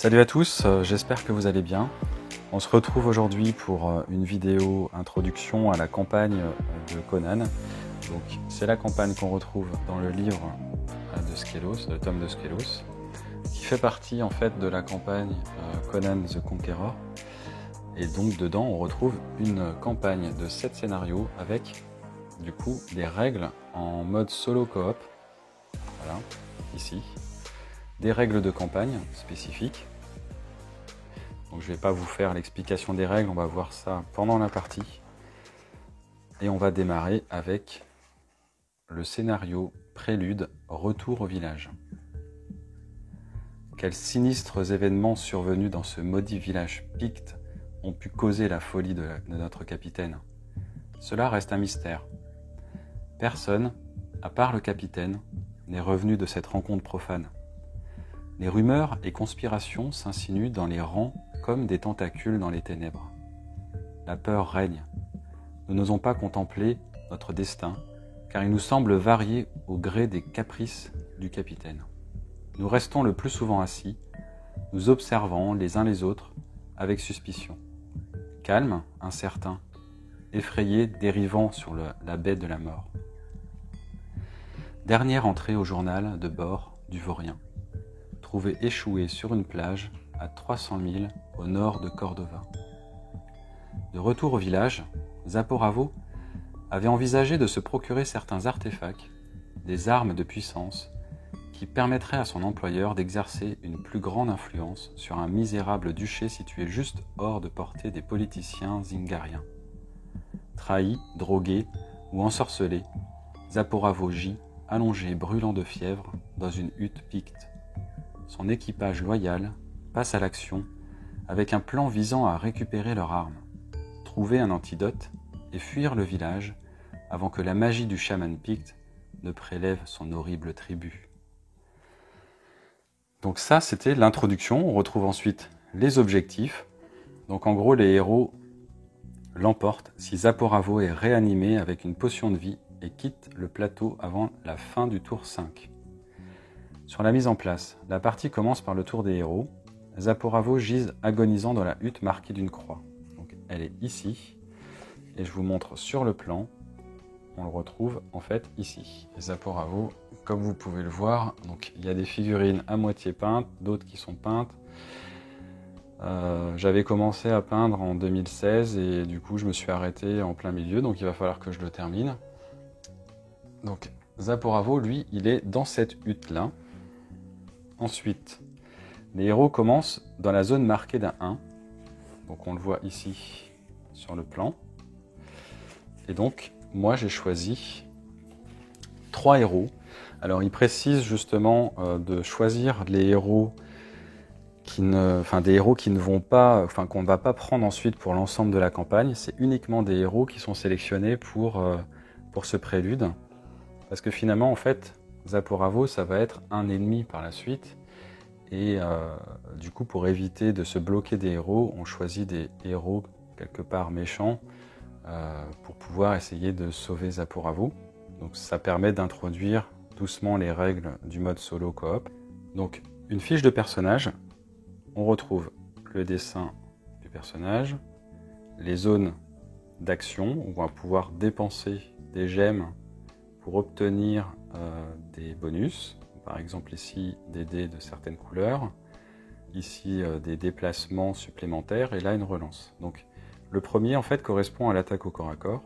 Salut à tous, j'espère que vous allez bien. On se retrouve aujourd'hui pour une vidéo introduction à la campagne de Conan. Donc, c'est la campagne qu'on retrouve dans le livre de Skelos, le tome de Skelos, qui fait partie en fait de la campagne Conan the Conqueror. Et donc dedans on retrouve une campagne de 7 scénarios avec du coup des règles en mode solo coop. Voilà, ici. Des règles de campagne spécifiques. Donc je ne vais pas vous faire l'explication des règles, on va voir ça pendant la partie. Et on va démarrer avec le scénario prélude Retour au village. Quels sinistres événements survenus dans ce maudit village picte ont pu causer la folie de notre capitaine? Cela reste un mystère. Personne, à part le capitaine, n'est revenu de cette rencontre profane. Les rumeurs et conspirations s'insinuent dans les rangs comme des tentacules dans les ténèbres. La peur règne. Nous n'osons pas contempler notre destin, car il nous semble varier au gré des caprices du capitaine. Nous restons le plus souvent assis, nous observant les uns les autres avec suspicion. Calmes, incertains, effrayés, dérivant sur la baie de la mort. Dernière entrée au journal de bord du Vaurien. Trouvé échoué sur une plage à 300 milles au nord de Cordova. De retour au village, Zaporavo avait envisagé de se procurer certains artefacts, des armes de puissance, qui permettraient à son employeur d'exercer une plus grande influence sur un misérable duché situé juste hors de portée des politiciens zingariens. Trahi, drogué ou ensorcelé, Zaporavo gît, allongé brûlant de fièvre, dans une hutte picte. Son équipage loyal passe à l'action avec un plan visant à récupérer leurs armes, trouver un antidote et fuir le village avant que la magie du chaman picte ne prélève son horrible tribut. Donc ça, c'était l'introduction. On retrouve ensuite les objectifs. Donc en gros, les héros l'emportent si Zaporavo est réanimé avec une potion de vie et quitte le plateau avant la fin du tour 5. Sur la mise en place, la partie commence par le tour des héros. Zaporavo gise agonisant dans la hutte marquée d'une croix. Donc, elle est ici, et je vous montre sur le plan, on le retrouve en fait ici. Et Zaporavo, comme vous pouvez le voir, donc, il y a des figurines à moitié peintes, d'autres qui sont peintes. J'avais commencé à peindre en 2016 et du coup je me suis arrêté en plein milieu, donc il va falloir que je le termine. Donc Zaporavo, lui, il est dans cette hutte-là. Ensuite, les héros commencent dans la zone marquée d'un 1. Donc on le voit ici sur le plan. Et donc, moi j'ai choisi 3 héros. Alors il précise justement de choisir les héros des héros qui ne vont pas, qu'on ne va pas prendre ensuite pour l'ensemble de la campagne. C'est uniquement des héros qui sont sélectionnés pour ce prélude. Parce que finalement, en fait, Zaporavo, ça va être un ennemi par la suite. Et du coup, pour éviter de se bloquer des héros, on choisit des héros quelque part méchants pour pouvoir essayer de sauver Zaporavo. Donc ça permet d'introduire doucement les règles du mode solo coop. Donc une fiche de personnage, on retrouve le dessin du personnage, les zones d'action où on va pouvoir dépenser des gemmes pour obtenir des bonus, par exemple ici des dés de certaines couleurs, ici des déplacements supplémentaires et là une relance. Donc le premier en fait correspond à l'attaque au corps à corps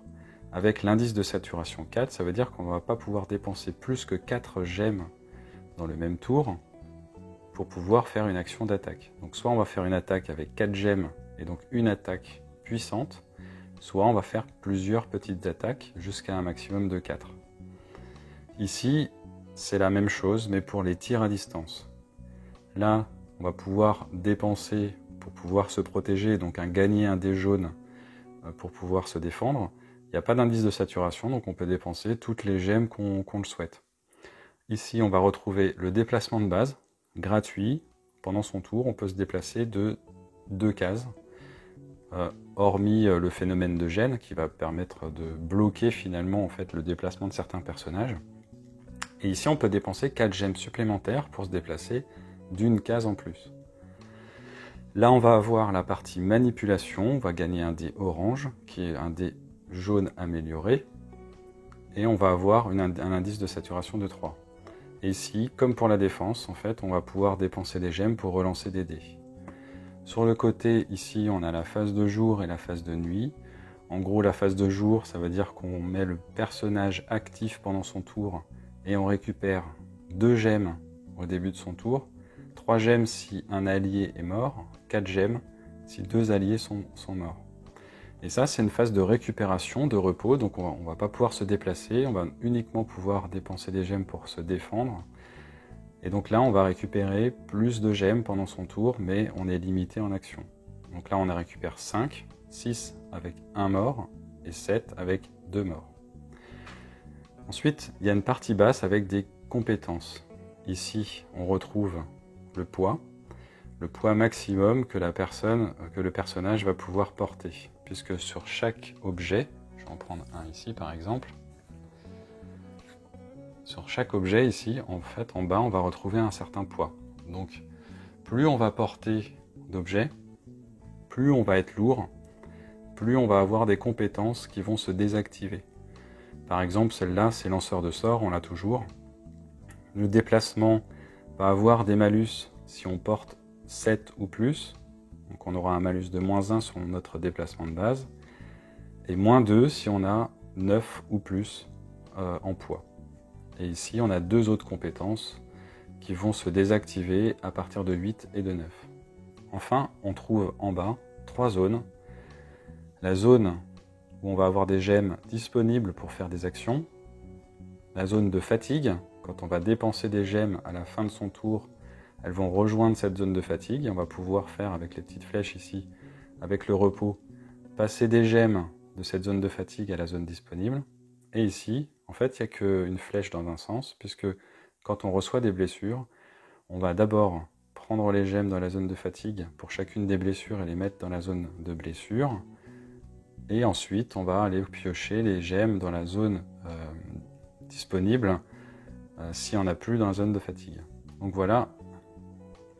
avec l'indice de saturation 4, ça veut dire qu'on ne va pas pouvoir dépenser plus que 4 gemmes dans le même tour pour pouvoir faire une action d'attaque. Donc soit on va faire une attaque avec 4 gemmes et donc une attaque puissante, soit on va faire plusieurs petites attaques jusqu'à un maximum de 4. Ici, c'est la même chose, mais pour les tirs à distance. Là, on va pouvoir dépenser pour pouvoir se protéger, donc gagner un dé jaune pour pouvoir se défendre. Il n'y a pas d'indice de saturation, donc on peut dépenser toutes les gemmes qu'on le souhaite. Ici, on va retrouver le déplacement de base, gratuit. Pendant son tour, on peut se déplacer de 2 cases, hormis le phénomène de gêne qui va permettre de bloquer finalement en fait, le déplacement de certains personnages. Et ici, on peut dépenser 4 gemmes supplémentaires pour se déplacer d'une case en plus. Là, on va avoir la partie manipulation. On va gagner un dé orange, qui est un dé jaune amélioré. Et on va avoir un indice de saturation de 3. Et ici, comme pour la défense, en fait, on va pouvoir dépenser des gemmes pour relancer des dés. Sur le côté, ici, on a la phase de jour et la phase de nuit. En gros, la phase de jour, ça veut dire qu'on met le personnage actif pendant son tour et on récupère 2 gemmes au début de son tour, 3 gemmes si un allié est mort, 4 gemmes si 2 alliés sont morts. Et ça, c'est une phase de récupération, de repos, donc on ne va pas pouvoir se déplacer, on va uniquement pouvoir dépenser des gemmes pour se défendre. Et donc là, on va récupérer plus de gemmes pendant son tour, mais on est limité en action. Donc là, on en récupère 5, 6 avec 1 mort et 7 avec 2 morts. Ensuite, il y a une partie basse avec des compétences. Ici, on retrouve le poids maximum que le personnage va pouvoir porter. Puisque sur chaque objet, je vais en prendre un ici par exemple, sur chaque objet ici, en fait, en bas, on va retrouver un certain poids. Donc, plus on va porter d'objets, plus on va être lourd, plus on va avoir des compétences qui vont se désactiver. Par exemple, celle-là, c'est lanceur de sorts, on l'a toujours. Le déplacement va avoir des malus si on porte 7 ou plus. Donc on aura un malus de -1 sur notre déplacement de base. Et -2 si on a 9 ou plus en poids. Et ici, on a 2 autres compétences qui vont se désactiver à partir de 8 et de 9. Enfin, on trouve en bas 3 zones. La zone où on va avoir des gemmes disponibles pour faire des actions. La zone de fatigue, quand on va dépenser des gemmes à la fin de son tour, elles vont rejoindre cette zone de fatigue et on va pouvoir faire avec les petites flèches ici, avec le repos, passer des gemmes de cette zone de fatigue à la zone disponible. Et ici, en fait, il n'y a qu'une flèche dans un sens, puisque quand on reçoit des blessures, on va d'abord prendre les gemmes dans la zone de fatigue pour chacune des blessures et les mettre dans la zone de blessure. Et ensuite, on va aller piocher les gemmes dans la zone disponible si on n'a plus dans la zone de fatigue. Donc voilà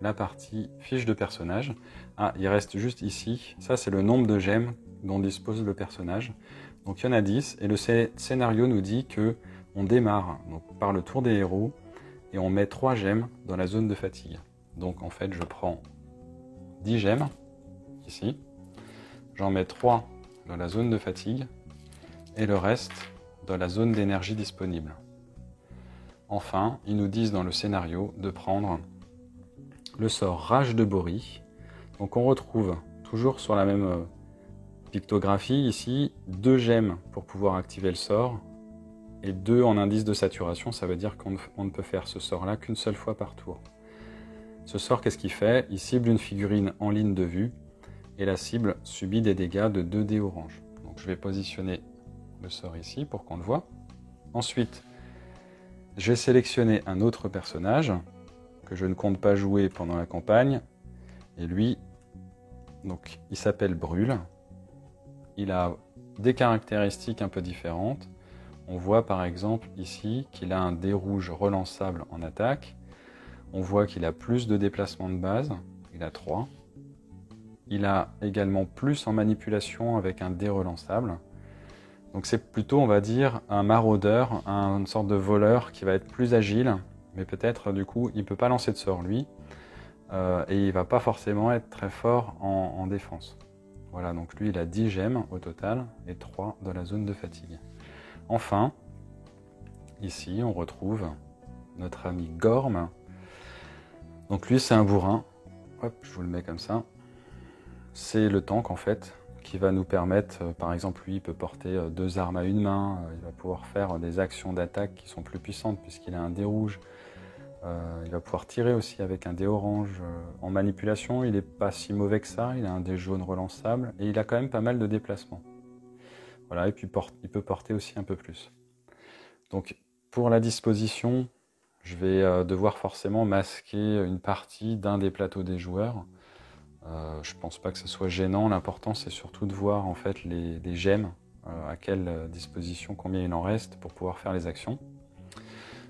la partie fiche de personnage. Ah, il reste juste ici, ça c'est le nombre de gemmes dont dispose le personnage. Donc il y en a 10 et le scénario nous dit que on démarre donc, par le tour des héros et on met 3 gemmes dans la zone de fatigue. Donc en fait je prends 10 gemmes ici, j'en mets 3 dans la zone de fatigue et le reste dans la zone d'énergie disponible. Enfin, ils nous disent dans le scénario de prendre le sort Rage de Bori. Donc on retrouve toujours sur la même pictographie ici 2 gemmes pour pouvoir activer le sort et 2 en indice de saturation. Ça veut dire qu'on ne peut faire ce sort là qu'une seule fois par tour. Ce sort, qu'est-ce qu'il fait? Il cible une figurine en ligne de vue et la cible subit des dégâts de 2 dés orange. Donc je vais positionner le sort ici pour qu'on le voit. Ensuite, je vais sélectionner un autre personnage que je ne compte pas jouer pendant la campagne. Et lui, donc, il s'appelle Brûle. Il a des caractéristiques un peu différentes. On voit par exemple ici qu'il a un dé rouge relançable en attaque. On voit qu'il a plus de déplacement de base. Il a 3. Il a également plus en manipulation avec un dé relançable. Donc c'est plutôt, on va dire, un maraudeur, une sorte de voleur qui va être plus agile, mais peut-être du coup, il ne peut pas lancer de sort lui, et il ne va pas forcément être très fort en défense. Voilà, donc lui il a 10 gemmes au total, et 3 dans la zone de fatigue. Enfin, ici on retrouve notre ami Gorm. Donc lui c'est un bourrin, hop, je vous le mets comme ça. C'est le tank en fait, qui va nous permettre, par exemple lui il peut porter 2 armes à une main, il va pouvoir faire des actions d'attaque qui sont plus puissantes puisqu'il a un dé rouge, il va pouvoir tirer aussi avec un dé orange. En manipulation il n'est pas si mauvais que ça, il a un dé jaune relançable et il a quand même pas mal de déplacements. Voilà, et puis il peut porter aussi un peu plus. Donc pour la disposition, je vais devoir forcément masquer une partie d'un des plateaux des joueurs. Je pense pas que ce soit gênant, l'important c'est surtout de voir en fait les gemmes, à quelle disposition, combien il en reste pour pouvoir faire les actions.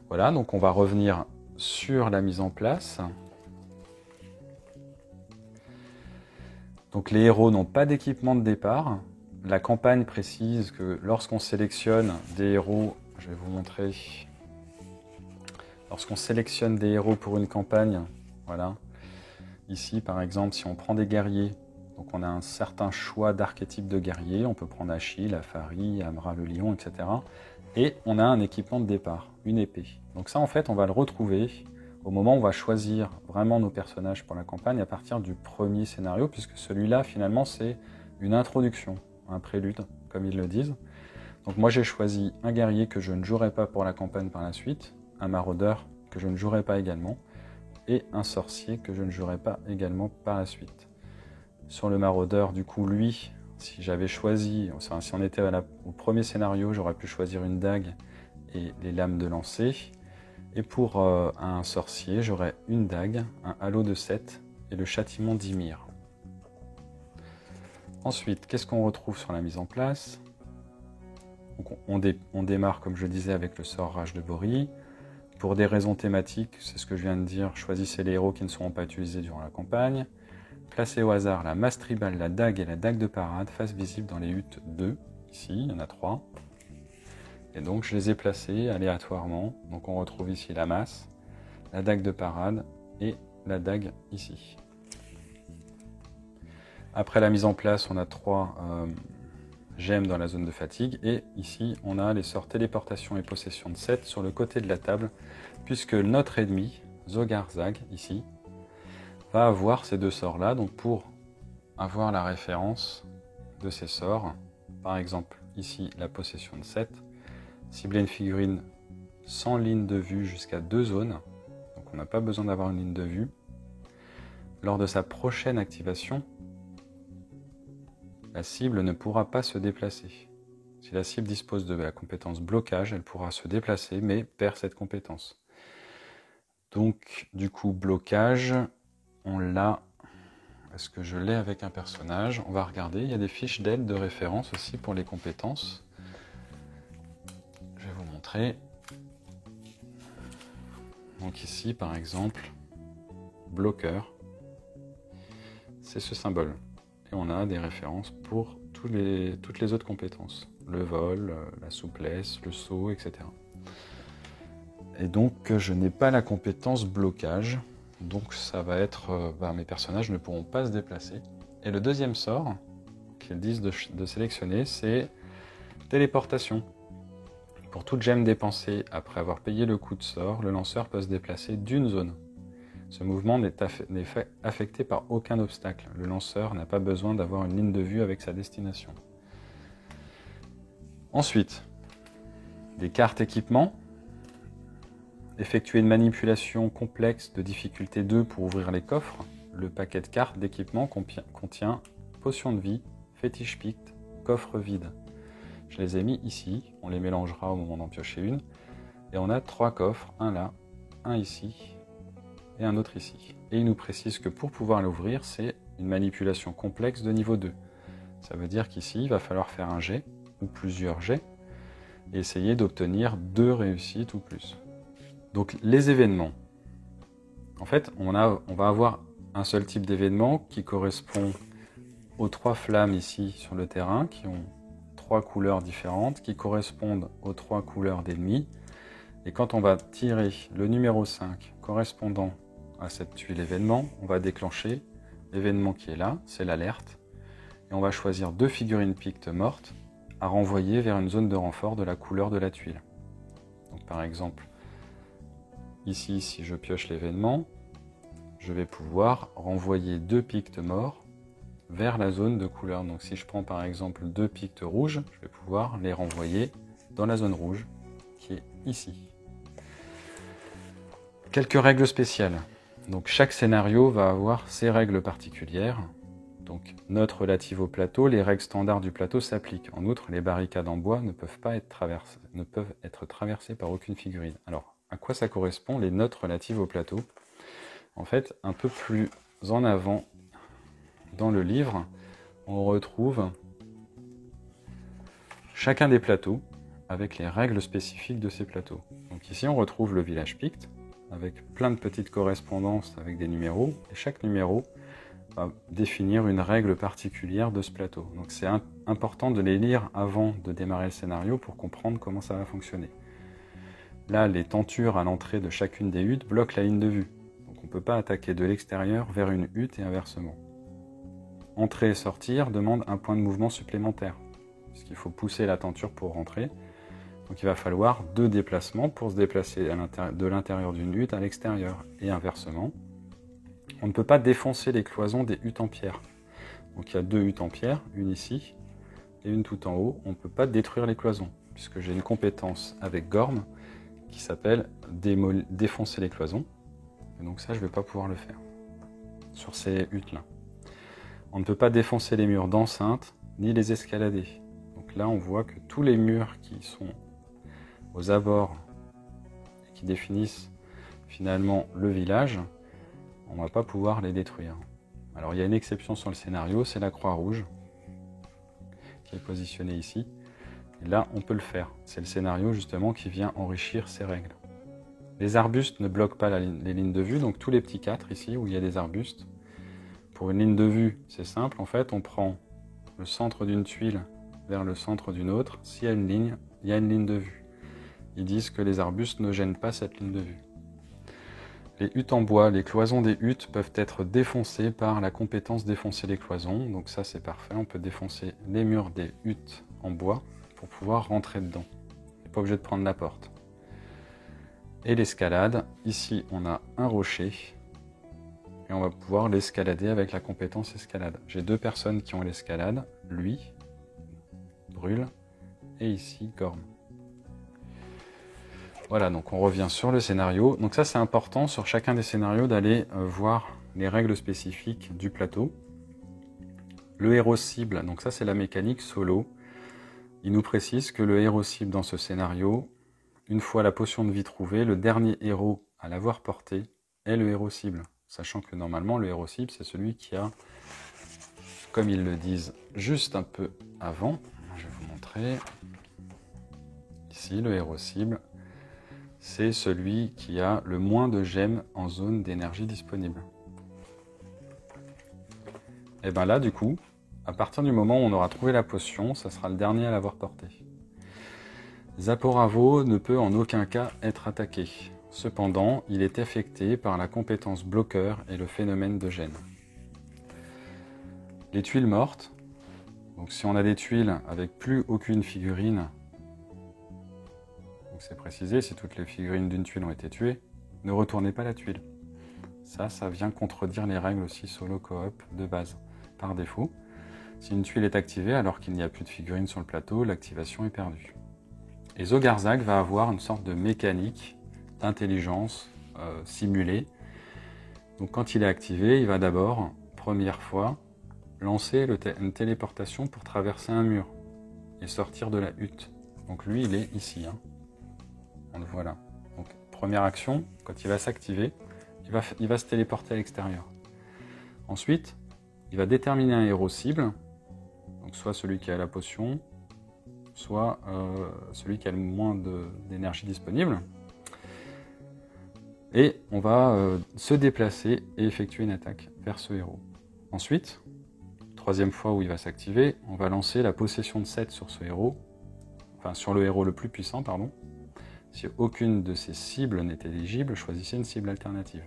Voilà, donc on va revenir sur la mise en place. Donc les héros n'ont pas d'équipement de départ. La campagne précise que lorsqu'on sélectionne des héros, je vais vous montrer, lorsqu'on sélectionne des héros pour une campagne, voilà, ici par exemple si on prend des guerriers, donc on a un certain choix d'archétypes de guerriers, on peut prendre Achille, Afari, Amra le lion, etc. Et on a un équipement de départ, une épée. Donc ça en fait on va le retrouver au moment où on va choisir vraiment nos personnages pour la campagne à partir du premier scénario, puisque celui-là finalement c'est une introduction, un prélude comme ils le disent. Donc moi j'ai choisi un guerrier que je ne jouerai pas pour la campagne par la suite, un maraudeur que je ne jouerai pas également, et un sorcier que je ne jouerai pas également par la suite. Sur le maraudeur, du coup, lui, si j'avais choisi, si on était au premier scénario, j'aurais pu choisir une dague et les lames de lancer. Et pour un sorcier, j'aurais une dague, un halo de 7 et le châtiment d'Ymir. Ensuite, qu'est-ce qu'on retrouve sur la mise en place? Donc, on démarre, comme je disais, avec le sort Rage de Bori. Pour des raisons thématiques, c'est ce que je viens de dire, choisissez les héros qui ne seront pas utilisés durant la campagne. Placez au hasard la masse tribale, la dague et la dague de parade, face visible dans les huttes 2. Ici, il y en a 3. Et donc je les ai placés aléatoirement. Donc on retrouve ici la masse, la dague de parade et la dague ici. Après la mise en place, on a 3 gemmes dans la zone de fatigue. Et ici, on a les sorts téléportation et possession de 7 sur le côté de la table, puisque notre ennemi, Zogarzag, ici, va avoir ces 2 sorts-là. Donc pour avoir la référence de ces sorts, par exemple, ici, la possession de 7, cibler une figurine sans ligne de vue jusqu'à 2 zones, donc on n'a pas besoin d'avoir une ligne de vue. Lors de sa prochaine activation, la cible ne pourra pas se déplacer. Si la cible dispose de la compétence blocage, elle pourra se déplacer, mais perd cette compétence. Donc, du coup, blocage, on l'a. Est-ce que je l'ai avec un personnage? On va regarder, il y a des fiches d'aide de référence aussi pour les compétences. Je vais vous montrer. Donc ici, par exemple, bloqueur, c'est ce symbole. Et on a des références pour toutes les autres compétences. Le vol, la souplesse, le saut, etc. Et donc, je n'ai pas la compétence blocage. Donc, ça va être... mes personnages ne pourront pas se déplacer. Et le deuxième sort qu'ils disent de sélectionner, c'est téléportation. Pour toute gemme dépensée après avoir payé le coût de sort, le lanceur peut se déplacer d'une zone. Ce mouvement n'est affecté par aucun obstacle. Le lanceur n'a pas besoin d'avoir une ligne de vue avec sa destination. Ensuite, des cartes équipement. Effectuer une manipulation complexe de difficulté 2 pour ouvrir les coffres. Le paquet de cartes d'équipement contient potion de vie, fétiche picte, coffre vide. Je les ai mis ici, on les mélangera au moment d'en piocher une. Et on a 3 coffres, un là, un ici et un autre ici. Et il nous précise que pour pouvoir l'ouvrir, c'est une manipulation complexe de niveau 2. Ça veut dire qu'ici, il va falloir faire un jet ou plusieurs jets et essayer d'obtenir 2 réussites ou plus. Donc les événements. En fait, on va avoir un seul type d'événement qui correspond aux 3 flammes ici sur le terrain, qui ont 3 couleurs différentes, qui correspondent aux 3 couleurs d'ennemis. Et quand on va tirer le numéro 5 correspondant à cette tuile événement, on va déclencher l'événement qui est là, c'est l'alerte. Et on va choisir 2 figurines pictes mortes à renvoyer vers une zone de renfort de la couleur de la tuile. Donc par exemple, ici, si je pioche l'événement, je vais pouvoir renvoyer 2 pictes morts vers la zone de couleur. Donc si je prends par exemple 2 pictes rouges, je vais pouvoir les renvoyer dans la zone rouge qui est ici. Quelques règles spéciales. Donc chaque scénario va avoir ses règles particulières. Donc note relative au plateau, les règles standards du plateau s'appliquent. En outre, les barricades en bois ne peuvent être traversées par aucune figurine. Alors, à quoi ça correspond les notes relatives au plateau? En fait, un peu plus en avant dans le livre, on retrouve chacun des plateaux avec les règles spécifiques de ces plateaux. Donc ici, on retrouve le village picte avec plein de petites correspondances avec des numéros. Et chaque numéro va définir une règle particulière de ce plateau. Donc c'est important de les lire avant de démarrer le scénario pour comprendre comment ça va fonctionner. Là, les tentures à l'entrée de chacune des huttes bloquent la ligne de vue. Donc on ne peut pas attaquer de l'extérieur vers une hutte et inversement. Entrer et sortir demande un point de mouvement supplémentaire, puisqu'il faut pousser la tenture pour rentrer. Donc il va falloir 2 déplacements pour se déplacer de l'intérieur d'une hutte à l'extérieur, et inversement. On ne peut pas défoncer les cloisons des huttes en pierre. Donc il y a 2 huttes en pierre, une ici et une tout en haut. On ne peut pas détruire les cloisons, puisque j'ai une compétence avec Gorm qui s'appelle défoncer les cloisons. Et donc ça, je ne vais pas pouvoir le faire sur ces huttes-là. On ne peut pas défoncer les murs d'enceinte, ni les escalader. Donc là, on voit que tous les murs qui sont aux abords, et qui définissent finalement le village, on ne va pas pouvoir les détruire. Alors il y a une exception sur le scénario, c'est la croix rouge, qui est positionnée ici. Et là, on peut le faire. C'est le scénario justement qui vient enrichir ces règles. Les arbustes ne bloquent pas les lignes de vue, donc tous les petits 4 ici où il y a des arbustes. Pour une ligne de vue, c'est simple, en fait, on prend le centre d'une tuile vers le centre d'une autre. S'il y a une ligne, il y a une ligne de vue. Ils disent que les arbustes ne gênent pas cette ligne de vue. Les huttes en bois, les cloisons des huttes peuvent être défoncées par la compétence défoncer les cloisons. Donc ça, c'est parfait. On peut défoncer les murs des huttes en bois pour pouvoir rentrer dedans. On n'est pas obligé de prendre la porte. Et l'escalade, ici, on a un rocher. Et on va pouvoir l'escalader avec la compétence escalade. J'ai 2 personnes qui ont l'escalade, lui, Brûle, et ici, Gorm. Voilà, donc on revient sur le scénario. Donc ça, c'est important sur chacun des scénarios d'aller voir les règles spécifiques du plateau. Le héros cible, donc ça c'est la mécanique solo. Il nous précise que le héros cible dans ce scénario, une fois la potion de vie trouvée, le dernier héros à l'avoir porté est le héros cible. Sachant que normalement, le héros cible, c'est celui qui a, comme ils le disent juste un peu avant, je vais vous montrer, ici, le héros cible, c'est celui qui a le moins de gemmes en zone d'énergie disponible. Et bien là, du coup, à partir du moment où on aura trouvé la potion, ça sera le dernier à l'avoir porté. Zaporavo ne peut en aucun cas être attaqué. Cependant, il est affecté par la compétence bloqueur et le phénomène de gêne. Les tuiles mortes, donc si on a des tuiles avec plus aucune figurine, donc c'est précisé, si toutes les figurines d'une tuile ont été tuées, ne retournez pas la tuile. Ça vient contredire les règles aussi solo coop de base, par défaut. Si une tuile est activée alors qu'il n'y a plus de figurines sur le plateau, l'activation est perdue. Et Zogarzag va avoir une sorte de mécanique d'intelligence simulée. Donc quand il est activé, il va d'abord, première fois, lancer une téléportation pour traverser un mur et sortir de la hutte. Donc lui, il est ici. On le voit là. Donc première action, quand il va s'activer, il va se téléporter à l'extérieur. Ensuite, il va déterminer un héros cible, donc soit celui qui a la potion, soit celui qui a le moins d'énergie disponible. Et on va se déplacer et effectuer une attaque vers ce héros. Ensuite, troisième fois où il va s'activer, on va lancer la possession de 7 sur ce héros, enfin sur le héros le plus puissant, pardon. Si aucune de ces cibles n'est éligible, choisissez une cible alternative.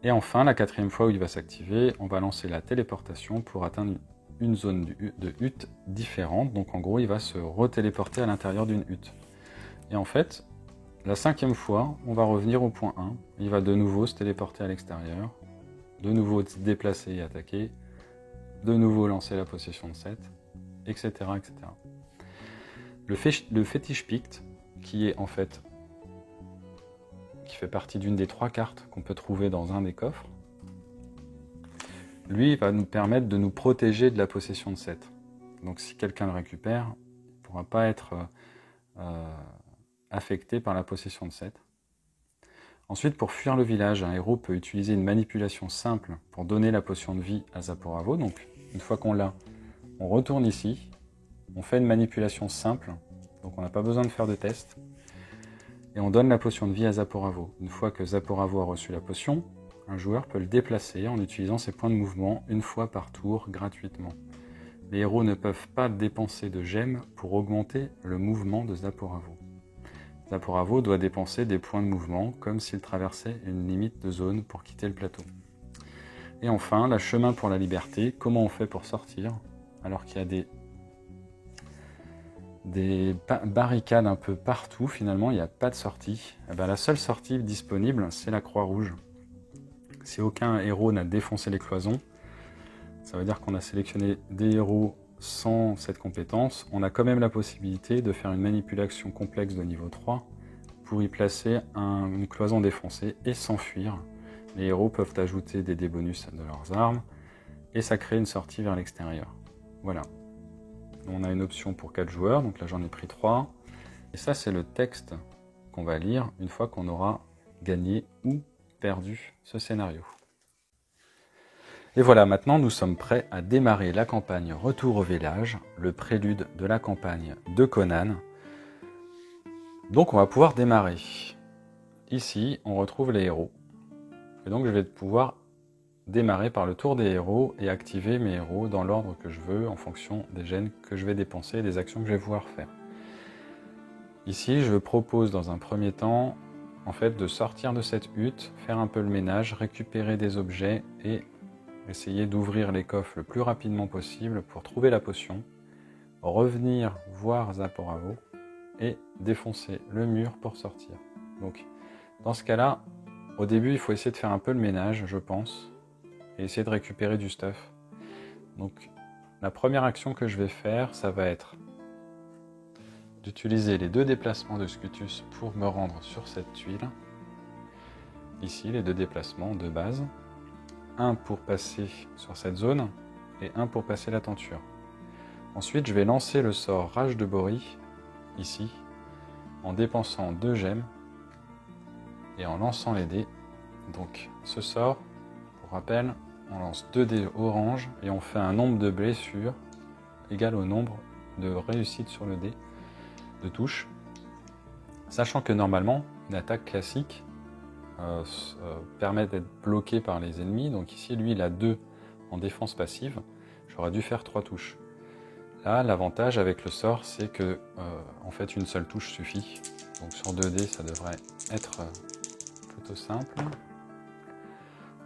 Et enfin, la quatrième fois où il va s'activer, on va lancer la téléportation pour atteindre une zone de hutte différente. Donc en gros, il va se retéléporter à l'intérieur d'une hutte. Et en fait, la cinquième fois, on va revenir au point 1. Il va de nouveau se téléporter à l'extérieur, de nouveau se déplacer et attaquer, de nouveau lancer la possession de 7, etc. etc. Le fétiche Pict, qui est en fait qui fait partie d'une des 3 cartes qu'on peut trouver dans un des coffres, lui va nous permettre de nous protéger de la possession de 7. Donc si quelqu'un le récupère, il ne pourra pas être affecté par la possession de 7. Ensuite, pour fuir le village, un héros peut utiliser une manipulation simple pour donner la potion de vie à Zaporavo. Donc une fois qu'on l'a, on retourne ici, on fait une manipulation simple, donc on n'a pas besoin de faire de test. Et on donne la potion de vie à Zaporavo. Une fois que Zaporavo a reçu la potion, un joueur peut le déplacer en utilisant ses points de mouvement une fois par tour gratuitement. Les héros ne peuvent pas dépenser de gemmes pour augmenter le mouvement de Zaporavo. Zaporavo doit dépenser des points de mouvement comme s'il traversait une limite de zone pour quitter le plateau. Et enfin, la chemin pour la liberté, comment on fait pour sortir alors qu'il y a des barricades un peu partout, finalement il n'y a pas de sortie. Et bien, la seule sortie disponible, c'est la Croix-Rouge. Si aucun héros n'a défoncé les cloisons, ça veut dire qu'on a sélectionné des héros sans cette compétence. On a quand même la possibilité de faire une manipulation complexe de niveau 3 pour y placer une cloison défoncée et s'enfuir. Les héros peuvent ajouter des dés bonus de leurs armes et ça crée une sortie vers l'extérieur. Voilà. On a une option pour 4 joueurs, donc là j'en ai pris 3. Et ça c'est le texte qu'on va lire une fois qu'on aura gagné ou perdu ce scénario. Et voilà, maintenant nous sommes prêts à démarrer la campagne Retour au village, le prélude de la campagne de Conan. Donc on va pouvoir démarrer. Ici, on retrouve les héros. Et donc je vais pouvoir démarrer par le tour des héros et activer mes héros dans l'ordre que je veux en fonction des gènes que je vais dépenser et des actions que je vais pouvoir faire. Ici, je propose dans un premier temps en fait, de sortir de cette hutte, faire un peu le ménage, récupérer des objets et essayer d'ouvrir les coffres le plus rapidement possible pour trouver la potion, revenir voir Zaporavo et défoncer le mur pour sortir. Donc, dans ce cas-là, au début, il faut essayer de faire un peu le ménage, je pense, et essayer de récupérer du stuff. Donc, la première action que je vais faire, ça va être d'utiliser les 2 déplacements de Scutus pour me rendre sur cette tuile. Ici, les 2 déplacements de base. Un pour passer sur cette zone et un pour passer la tenture. Ensuite, je vais lancer le sort Rage de Bori, ici, en dépensant 2 gemmes et en lançant les dés. Donc, ce sort, pour rappel, on lance 2 dés orange et on fait un nombre de blessures égal au nombre de réussites sur le dé de touche. Sachant que normalement, une attaque classique permet d'être bloqué par les ennemis. Donc ici, lui, il a 2 en défense passive. J'aurais dû faire 3 touches. Là, l'avantage avec le sort, c'est que en fait, une seule touche suffit. Donc sur 2 dés, ça devrait être plutôt simple.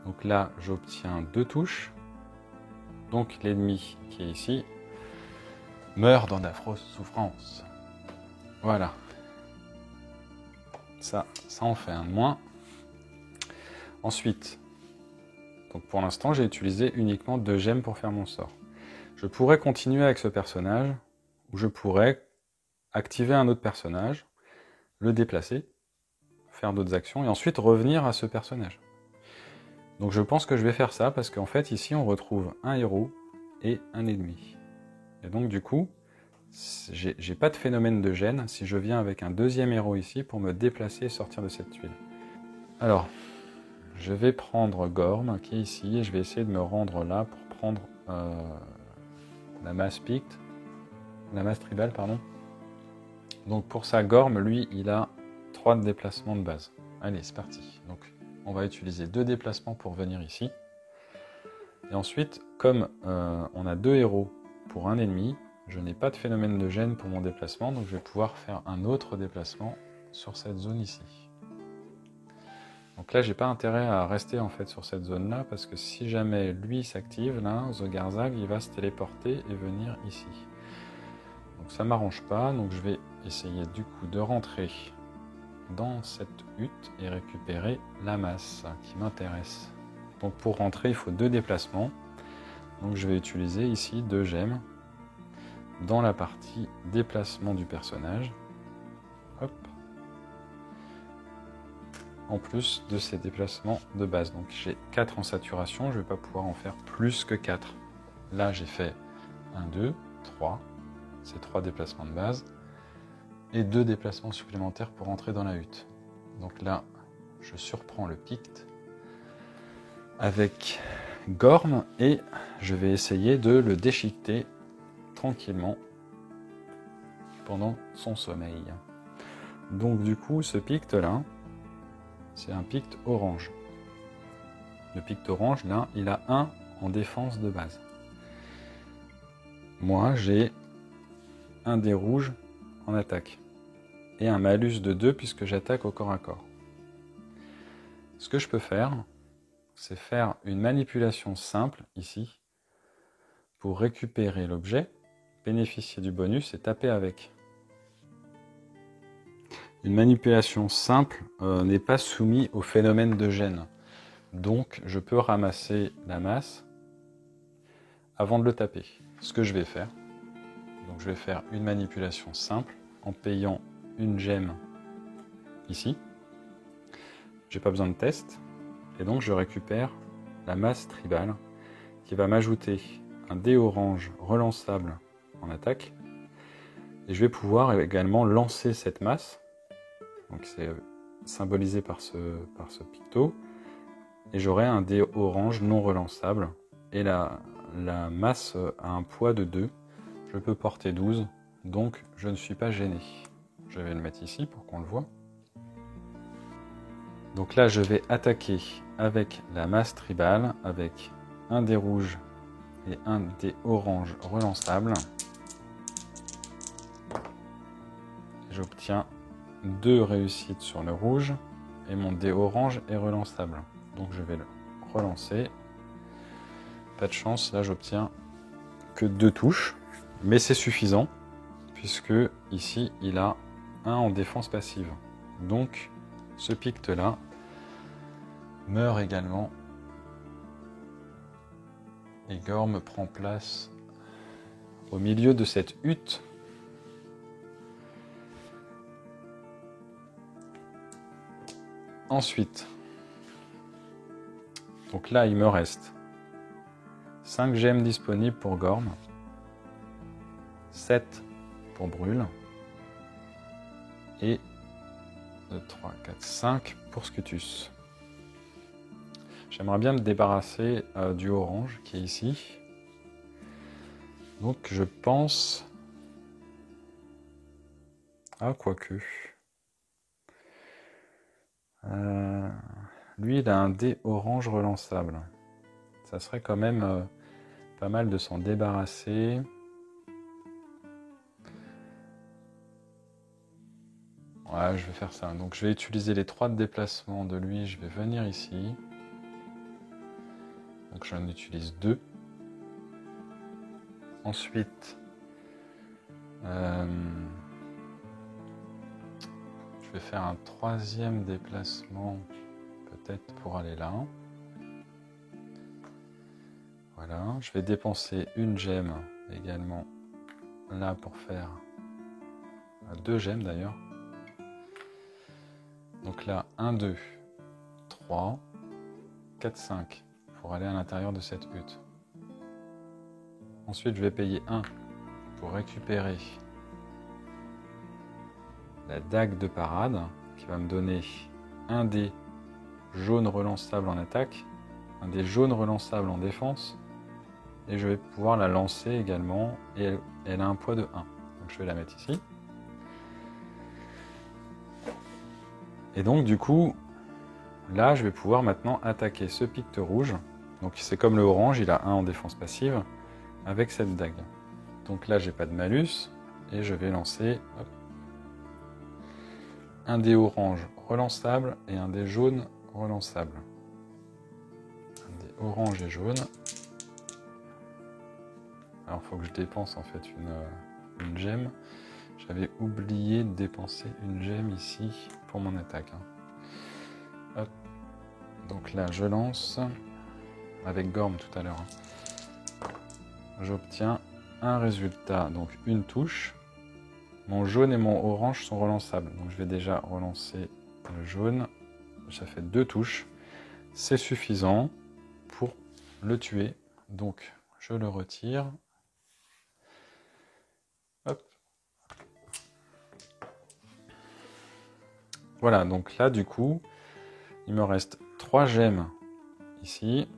Donc là, j'obtiens 2 touches. Donc l'ennemi qui est ici meurt dans d'affreuses souffrances. Voilà. Ça en fait un de moins. Ensuite, donc pour l'instant, j'ai utilisé uniquement 2 gemmes pour faire mon sort. Je pourrais continuer avec ce personnage, ou je pourrais activer un autre personnage, le déplacer, faire d'autres actions, et ensuite revenir à ce personnage. Donc je pense que je vais faire ça, parce qu'en fait, ici, on retrouve un héros et un ennemi. Et donc du coup, j'ai pas de phénomène de gêne si je viens avec un 2e héros ici pour me déplacer et sortir de cette tuile. Alors, je vais prendre Gorm qui est ici et je vais essayer de me rendre là pour prendre la masse Picte, la masse tribale, pardon. Donc pour ça, Gorm, lui, il a 3 déplacements de base. Allez, c'est parti. Donc on va utiliser 2 déplacements pour venir ici. Et ensuite, comme on a 2 héros pour un ennemi, je n'ai pas de phénomène de gêne pour mon déplacement, donc je vais pouvoir faire un autre déplacement sur cette zone ici. Donc là, j'ai pas intérêt à rester en fait sur cette zone-là, parce que si jamais lui s'active, là, Zogarzag, il va se téléporter et venir ici. Donc ça m'arrange pas, donc je vais essayer du coup de rentrer dans cette hutte et récupérer la masse qui m'intéresse. Donc pour rentrer, il faut 2 déplacements. Donc je vais utiliser ici 2 gemmes dans la partie déplacement du personnage. Hop. En plus de ces déplacements de base. Donc j'ai 4 en saturation, je ne vais pas pouvoir en faire plus que 4. Là j'ai fait 1, 2, 3, ces 3 déplacements de base, et 2 déplacements supplémentaires pour entrer dans la hutte. Donc là, je surprends le Picte avec Gorm, et je vais essayer de le déchiqueter tranquillement pendant son sommeil. Donc du coup, ce Picte là, c'est un Picte orange. Le Pictorange, là, il a 1 en défense de base. Moi, j'ai un dé rouge en attaque. Et un malus de 2 puisque j'attaque au corps à corps. Ce que je peux faire, c'est faire une manipulation simple, ici, pour récupérer l'objet, bénéficier du bonus et taper avec. Une manipulation simple n'est pas soumise au phénomène de gêne. Donc, je peux ramasser la masse avant de le taper. Ce que je vais faire, donc je vais faire une manipulation simple en payant une gemme ici. J'ai pas besoin de test. Et donc, je récupère la masse tribale qui va m'ajouter un dé orange relançable en attaque. Et je vais pouvoir également lancer cette masse. Donc, c'est symbolisé par ce picto. Et j'aurai un dé orange non relançable. Et la masse a un poids de 2. Je peux porter 12. Donc, je ne suis pas gêné. Je vais le mettre ici pour qu'on le voit. Donc là, je vais attaquer avec la masse tribale, avec un dé rouge et un dé orange relançable. J'obtiens 2 réussites sur le rouge et mon dé orange est relançable. Donc je vais le relancer. Pas de chance, là j'obtiens que 2 touches, mais c'est suffisant puisque ici il a 1 en défense passive. Donc ce picte-là meurt également. Et Gorm prend place au milieu de cette hutte. Ensuite, donc là il me reste 5 gemmes disponibles pour Gorm, 7 pour Brûle et 2, 3, 4, 5 pour Scutus. J'aimerais bien me débarrasser du orange qui est ici. Donc je pense... Ah, quoique. Lui, il a un dé orange relançable. Ça serait quand même pas mal de s'en débarrasser. Ouais, je vais faire ça. Donc je vais utiliser les 3 de déplacement de lui. Je vais venir ici. Donc j'en utilise 2. Ensuite, je vais faire un 3e déplacement, peut-être pour aller là. Voilà, je vais dépenser une gemme également là pour faire 2 gemmes d'ailleurs. Donc là, 1, 2, 3, 4, 5 pour aller à l'intérieur de cette hutte. Ensuite, je vais payer 1 pour récupérer la dague de parade qui va me donner un dé jaune relançable en attaque, un dé jaune relançable en défense, et je vais pouvoir la lancer également, et elle a un poids de 1. Donc je vais la mettre ici. Et donc du coup, là je vais pouvoir maintenant attaquer ce picte rouge. Donc c'est comme le orange, il a 1 en défense passive, avec cette dague. Donc là j'ai pas de malus, et je vais lancer un dé orange relançable et un dé jaune relançable. Un dé orange et jaune. Alors il faut que je dépense en fait une gemme. J'avais oublié de dépenser une gemme ici pour mon attaque. Hop. Donc là je lance avec Gorm tout à l'heure. J'obtiens un résultat, donc une touche. Mon jaune et mon orange sont relançables. Donc je vais déjà relancer le jaune. Ça fait 2 touches. C'est suffisant pour le tuer. Donc je le retire. Hop. Voilà, donc là du coup, il me reste 3 gemmes ici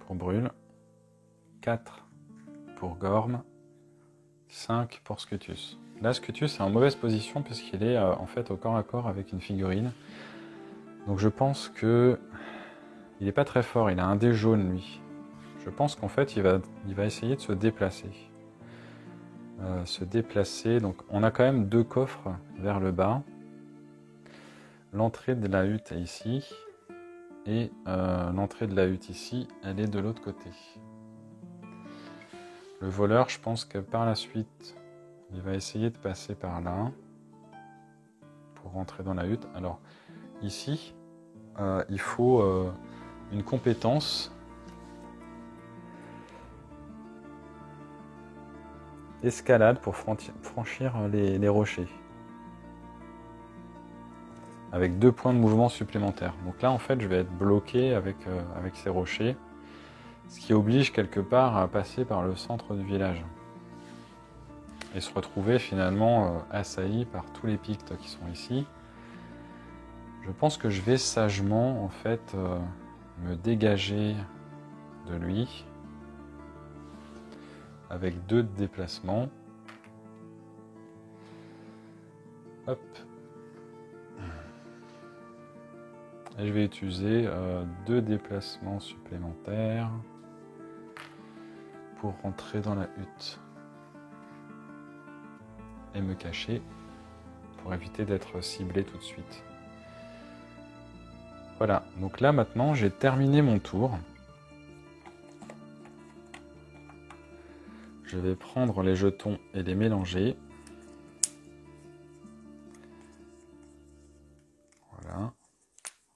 pour Brûle, 4 pour Gorm, 5 pour Scutus. Là, Scutus est en mauvaise position puisqu'il est en fait au corps à corps avec une figurine. Donc je pense que Il n'est pas très fort, il a un dé jaune lui. Je pense qu'en fait il va essayer de se déplacer. Donc on a quand même 2 coffres vers le bas. L'entrée de la hutte est ici. Et l'entrée de la hutte ici, elle est de l'autre côté. Le voleur, je pense que par la suite, il va essayer de passer par là pour rentrer dans la hutte. Alors ici, il faut une compétence escalade pour franchir les rochers. Avec 2 points de mouvement supplémentaires. Donc là, en fait, je vais être bloqué avec ces rochers, ce qui oblige quelque part à passer par le centre du village. Et se retrouver finalement assailli par tous les Pictes qui sont ici. Je pense que je vais sagement, en fait, me dégager de lui, avec 2 déplacements. Hop. Et je vais utiliser 2 déplacements supplémentaires pour rentrer dans la hutte et me cacher pour éviter d'être ciblé tout de suite. Voilà, donc là maintenant j'ai terminé mon tour. Je vais prendre les jetons et les mélanger. Voilà.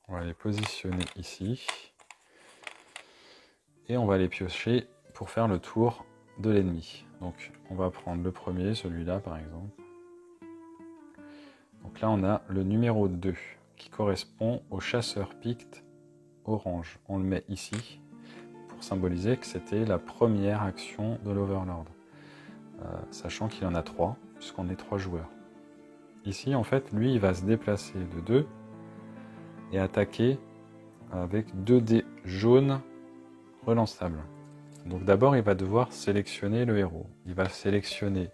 On va les positionner ici. Et on va les piocher pour faire le tour de l'ennemi. Donc on va prendre le premier, celui-là par exemple. Donc là on a le numéro 2 qui correspond au chasseur Picte orange. On le met ici pour symboliser que c'était la première action de l'Overlord. Sachant qu'il en a 3, puisqu'on est 3 joueurs. Ici en fait lui il va se déplacer de 2 et attaquer avec 2 dés jaunes relançables. Donc d'abord il va devoir sélectionner le héros. Il va sélectionner,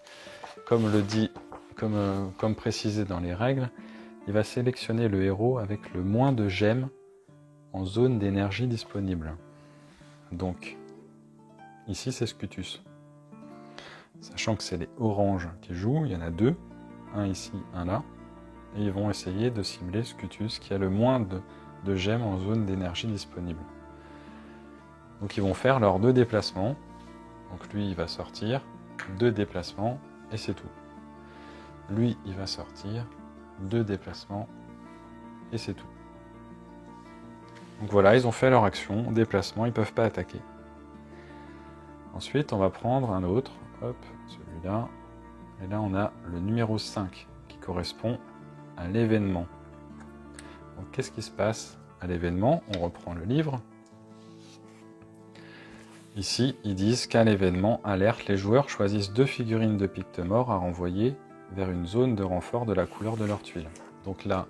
comme le dit, comme précisé dans les règles, il va sélectionner le héros avec le moins de gemmes en zone d'énergie disponible. Donc ici c'est Scutus. Sachant que c'est les oranges qui jouent, il y en a 2, un ici, un là, et ils vont essayer de cibler Scutus qui a le moins de gemmes en zone d'énergie disponible. Donc ils vont faire leurs 2 déplacements. Donc lui il va sortir, 2 déplacements et c'est tout. Lui il va sortir, 2 déplacements et c'est tout. Donc voilà, ils ont fait leur action, déplacement, ils ne peuvent pas attaquer. Ensuite on va prendre un autre, hop, celui-là. Et là on a le numéro 5 qui correspond à l'événement. Donc qu'est-ce qui se passe à l'événement? On reprend le livre. Ici, ils disent qu'à l'événement alerte, les joueurs choisissent 2 figurines de Picte mort à renvoyer vers une zone de renfort de la couleur de leur tuile. Donc là,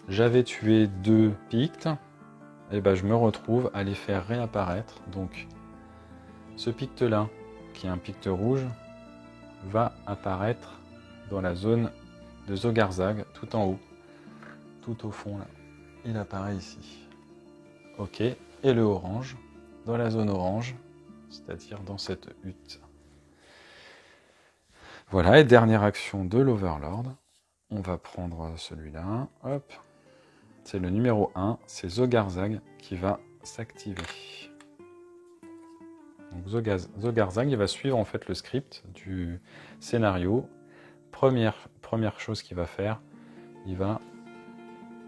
j'avais tué 2 Pictes, et ben je me retrouve à les faire réapparaître. Donc ce Picte-là, qui est un Picte rouge, va apparaître dans la zone de Zogarzag, tout en haut, tout au fond là. Il apparaît ici. Ok, et le orange, dans la zone orange, c'est-à-dire dans cette hutte. Voilà, et dernière action de l'Overlord. On va prendre celui-là, hop. C'est le numéro 1, c'est Zogarzag qui va s'activer. Donc Zogarzag, il va suivre en fait le script du scénario. Première chose qu'il va faire, il va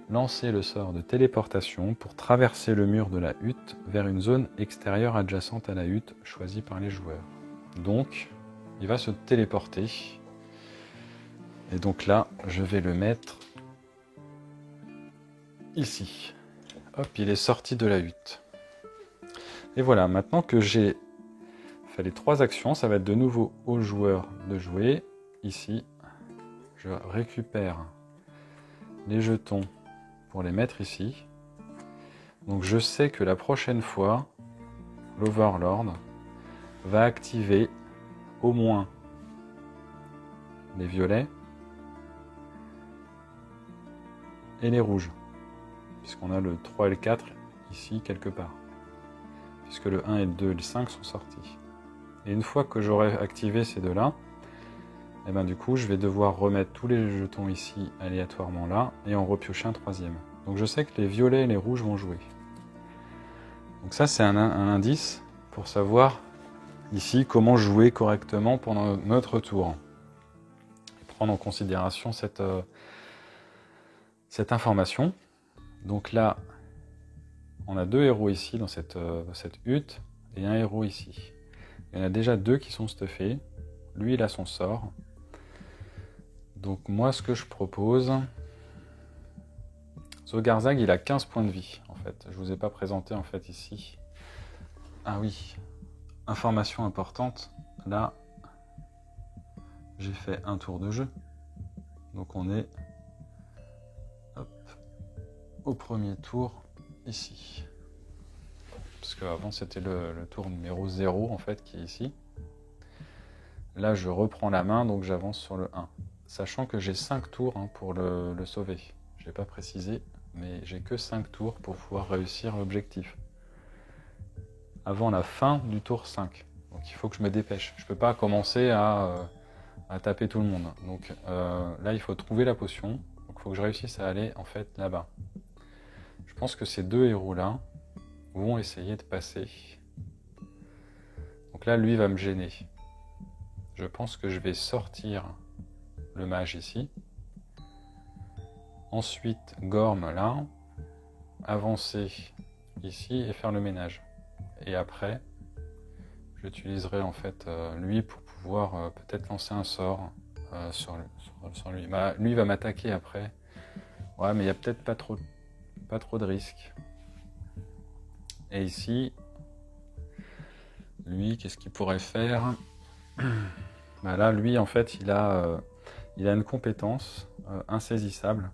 lancer le sort de téléportation pour traverser le mur de la hutte vers une zone extérieure adjacente à la hutte choisie par les joueurs. Donc, il va se téléporter. Et donc là, je vais le mettre ici. Hop, il est sorti de la hutte. Et voilà, maintenant que j'ai fait les 3 actions, ça va être de nouveau au joueur de jouer. Ici, je récupère les jetons pour les mettre ici. Donc je sais que la prochaine fois, l'Overlord va activer au moins les violets et les rouges. Puisqu'on a le 3 et le 4, ici quelque part. Puisque le 1 et le 2 et le 5 sont sortis. Et une fois que j'aurai activé ces deux-là, et ben du coup je vais devoir remettre tous les jetons ici aléatoirement là et en repiocher un troisième. Donc je sais que les violets et les rouges vont jouer. Donc ça c'est un indice pour savoir ici comment jouer correctement pendant notre tour. Et prendre en considération cette information. Donc là on a deux héros ici dans cette hutte et un héros ici. Il y en a déjà deux qui sont stuffés. Lui il a son sort. Donc moi ce que je propose, Zogarzag il a 15 points de vie en fait. Je vous ai pas présenté en fait ici. Ah oui, information importante, là j'ai fait un tour de jeu. Donc on est au premier tour ici. Parce qu'avant c'était le tour numéro 0 en fait qui est ici. Là je reprends la main donc j'avance sur le 1. Sachant que j'ai 5 tours pour le sauver. Je ne l'ai pas précisé, mais j'ai que 5 tours pour pouvoir réussir l'objectif. Avant la fin du tour 5. Donc il faut que je me dépêche. Je ne peux pas commencer à taper tout le monde. Donc là il faut trouver la potion. Donc il faut que je réussisse à aller en fait là-bas. Je pense que ces deux héros-là vont essayer de passer. Donc là lui va me gêner. Je pense que je vais sortir le mage ici. Ensuite, Gorm là, avancer ici et faire le ménage. Et après, j'utiliserai en fait lui pour pouvoir peut-être lancer un sort sur lui. Bah, lui va m'attaquer après. Ouais, mais il n'y a peut-être pas trop de risques. Et ici, lui, qu'est-ce qu'il pourrait faire? Bah là, lui, en fait, il a une compétence insaisissable.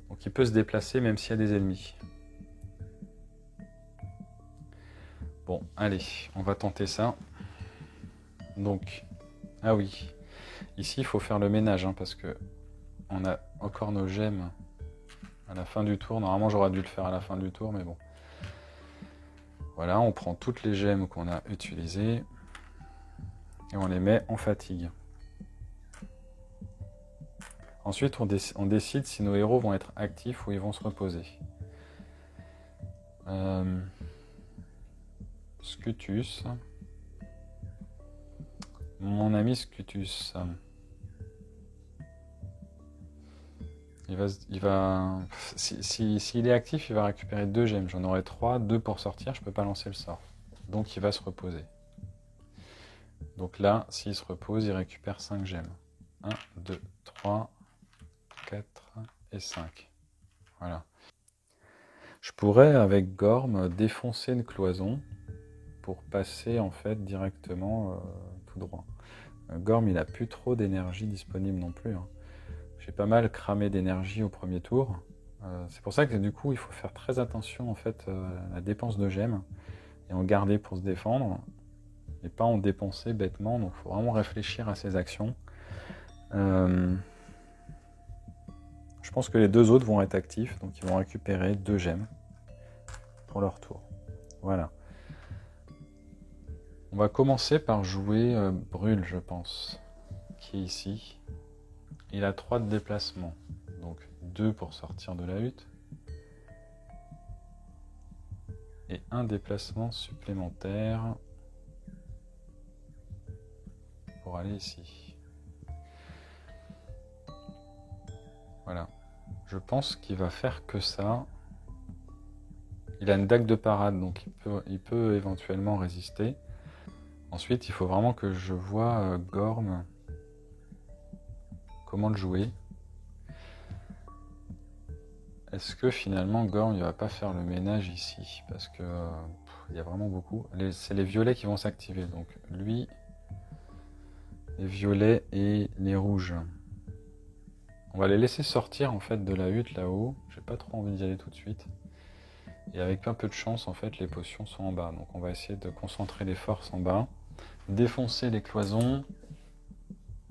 Donc il peut se déplacer même s'il y a des ennemis. Bon, allez, on va tenter ça. Donc, ah oui, ici il faut faire le ménage parce que on a encore nos gemmes à la fin du tour. Normalement j'aurais dû le faire à la fin du tour, mais bon. Voilà, on prend toutes les gemmes qu'on a utilisées et on les met en fatigue. Ensuite, on décide si nos héros vont être actifs ou ils vont se reposer. Scutus. Mon ami Scutus. S'il est actif, il va récupérer 2 gemmes. J'en aurai 3, 2 pour sortir, je ne peux pas lancer le sort. Donc il va se reposer. Donc là, s'il se repose, il récupère 5 gemmes. 1, 2, 3, 4 et 5. Voilà. Je pourrais, avec Gorm, défoncer une cloison pour passer en fait directement tout droit. Gorm, il n'a plus trop d'énergie disponible non plus. J'ai pas mal cramé d'énergie au premier tour. C'est pour ça que du coup, il faut faire très attention en fait à la dépense de gemmes et en garder pour se défendre et pas en dépenser bêtement. Donc, il faut vraiment réfléchir à ses actions. Je pense que les deux autres vont être actifs, donc ils vont récupérer 2 gemmes pour leur tour. Voilà. On va commencer par jouer Brûle, je pense, qui est ici. Il a 3 de déplacement, donc 2 pour sortir de la hutte. Et un déplacement supplémentaire pour aller ici. Voilà. Je pense qu'il va faire que ça. Il a une dague de parade, donc il peut éventuellement résister. Ensuite, il faut vraiment que je vois Gorm comment le jouer. Est-ce que finalement Gorm il va pas faire le ménage ici? Parce que il y a vraiment beaucoup. C'est les violets qui vont s'activer. Donc lui, les violets et les rouges. On va les laisser sortir en fait de la hutte là-haut. J'ai pas trop envie d'y aller tout de suite. Et avec un peu de chance, en fait, les potions sont en bas. Donc on va essayer de concentrer les forces en bas. Défoncer les cloisons.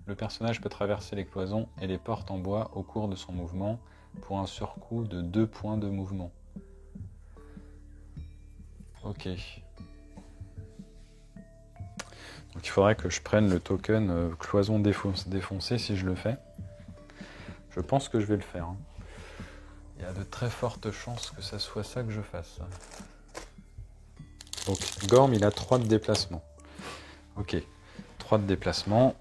Le personnage peut traverser les cloisons et les portes en bois au cours de son mouvement pour un surcoût de 2 points de mouvement. Ok. Donc il faudrait que je prenne le token cloison défoncée si je le fais. Je pense que je vais le faire. Hein. Il y a de très fortes chances que ça soit ça que je fasse. Donc Gorm, il a 3 de déplacement. Ok. 3 de déplacement.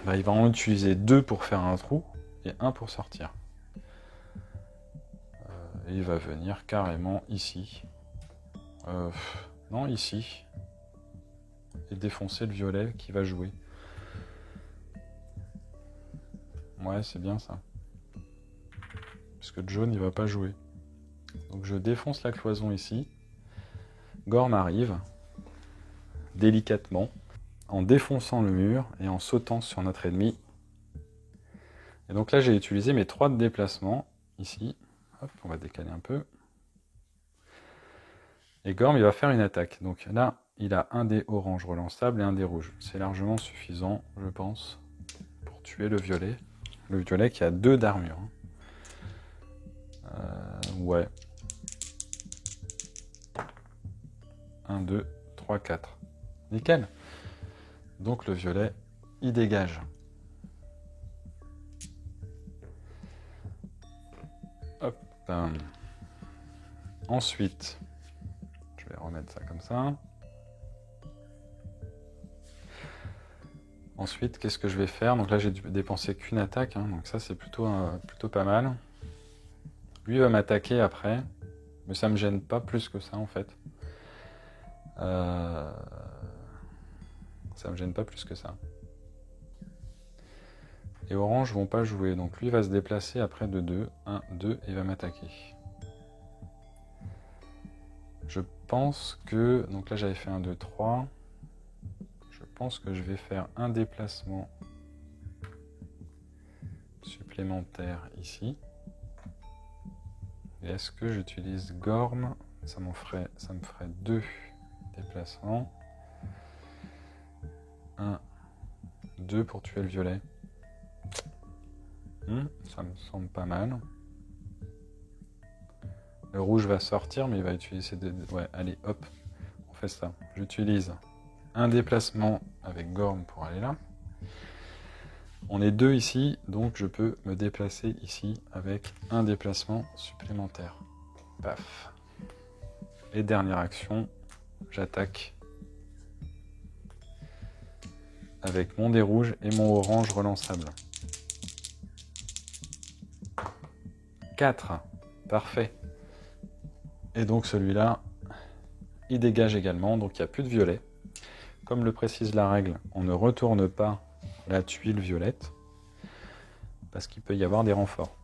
Bah, il va en utiliser 2 pour faire un trou et 1 pour sortir. Et il va venir carrément ici. Non, ici. Et défoncer le violet qui va jouer. Ouais, c'est bien ça. Parce que jaune, il va pas jouer. Donc je défonce la cloison ici. Gorm arrive, délicatement, en défonçant le mur et en sautant sur notre ennemi. Et donc là, j'ai utilisé mes 3 de déplacement, ici. Hop, on va décaler un peu. Et Gorm, il va faire une attaque. Donc là, il a un dé orange relançable et un dé rouge. C'est largement suffisant, je pense, pour tuer le violet. Le violet qui a 2 d'armure. Ouais. 1, 2, 3, 4. Nickel. Donc le violet, il dégage. Hop. Ensuite, je vais remettre ça comme ça. Ensuite, qu'est-ce que je vais faire? Donc là, j'ai dû dépenser qu'une attaque, hein, donc ça, c'est plutôt pas mal. Lui va m'attaquer après, mais ça me gêne pas plus que ça, en fait. Ça me gêne pas plus que ça. Les oranges vont pas jouer, donc lui va se déplacer après de 2. 1, 2, et va m'attaquer. Je pense que... Donc là, j'avais fait 1, 2, 3. Je pense que je vais faire un déplacement supplémentaire ici. Et est-ce que j'utilise Gorm? Ça me ferait 2 déplacements. 1, 2 pour tuer le violet. Ça me semble pas mal. Le rouge va sortir, mais il va utiliser des... Ouais, allez, hop, on fait ça. J'utilise un déplacement avec Gorm pour aller là. On est 2 ici, donc je peux me déplacer ici avec un déplacement supplémentaire. Paf. Et dernière action, j'attaque avec mon dé rouge et mon orange relançable. 4. Parfait. Et donc celui-là, il dégage également, donc il n'y a plus de violet. Comme le précise la règle, on ne retourne pas la tuile violette, parce qu'il peut y avoir des renforts.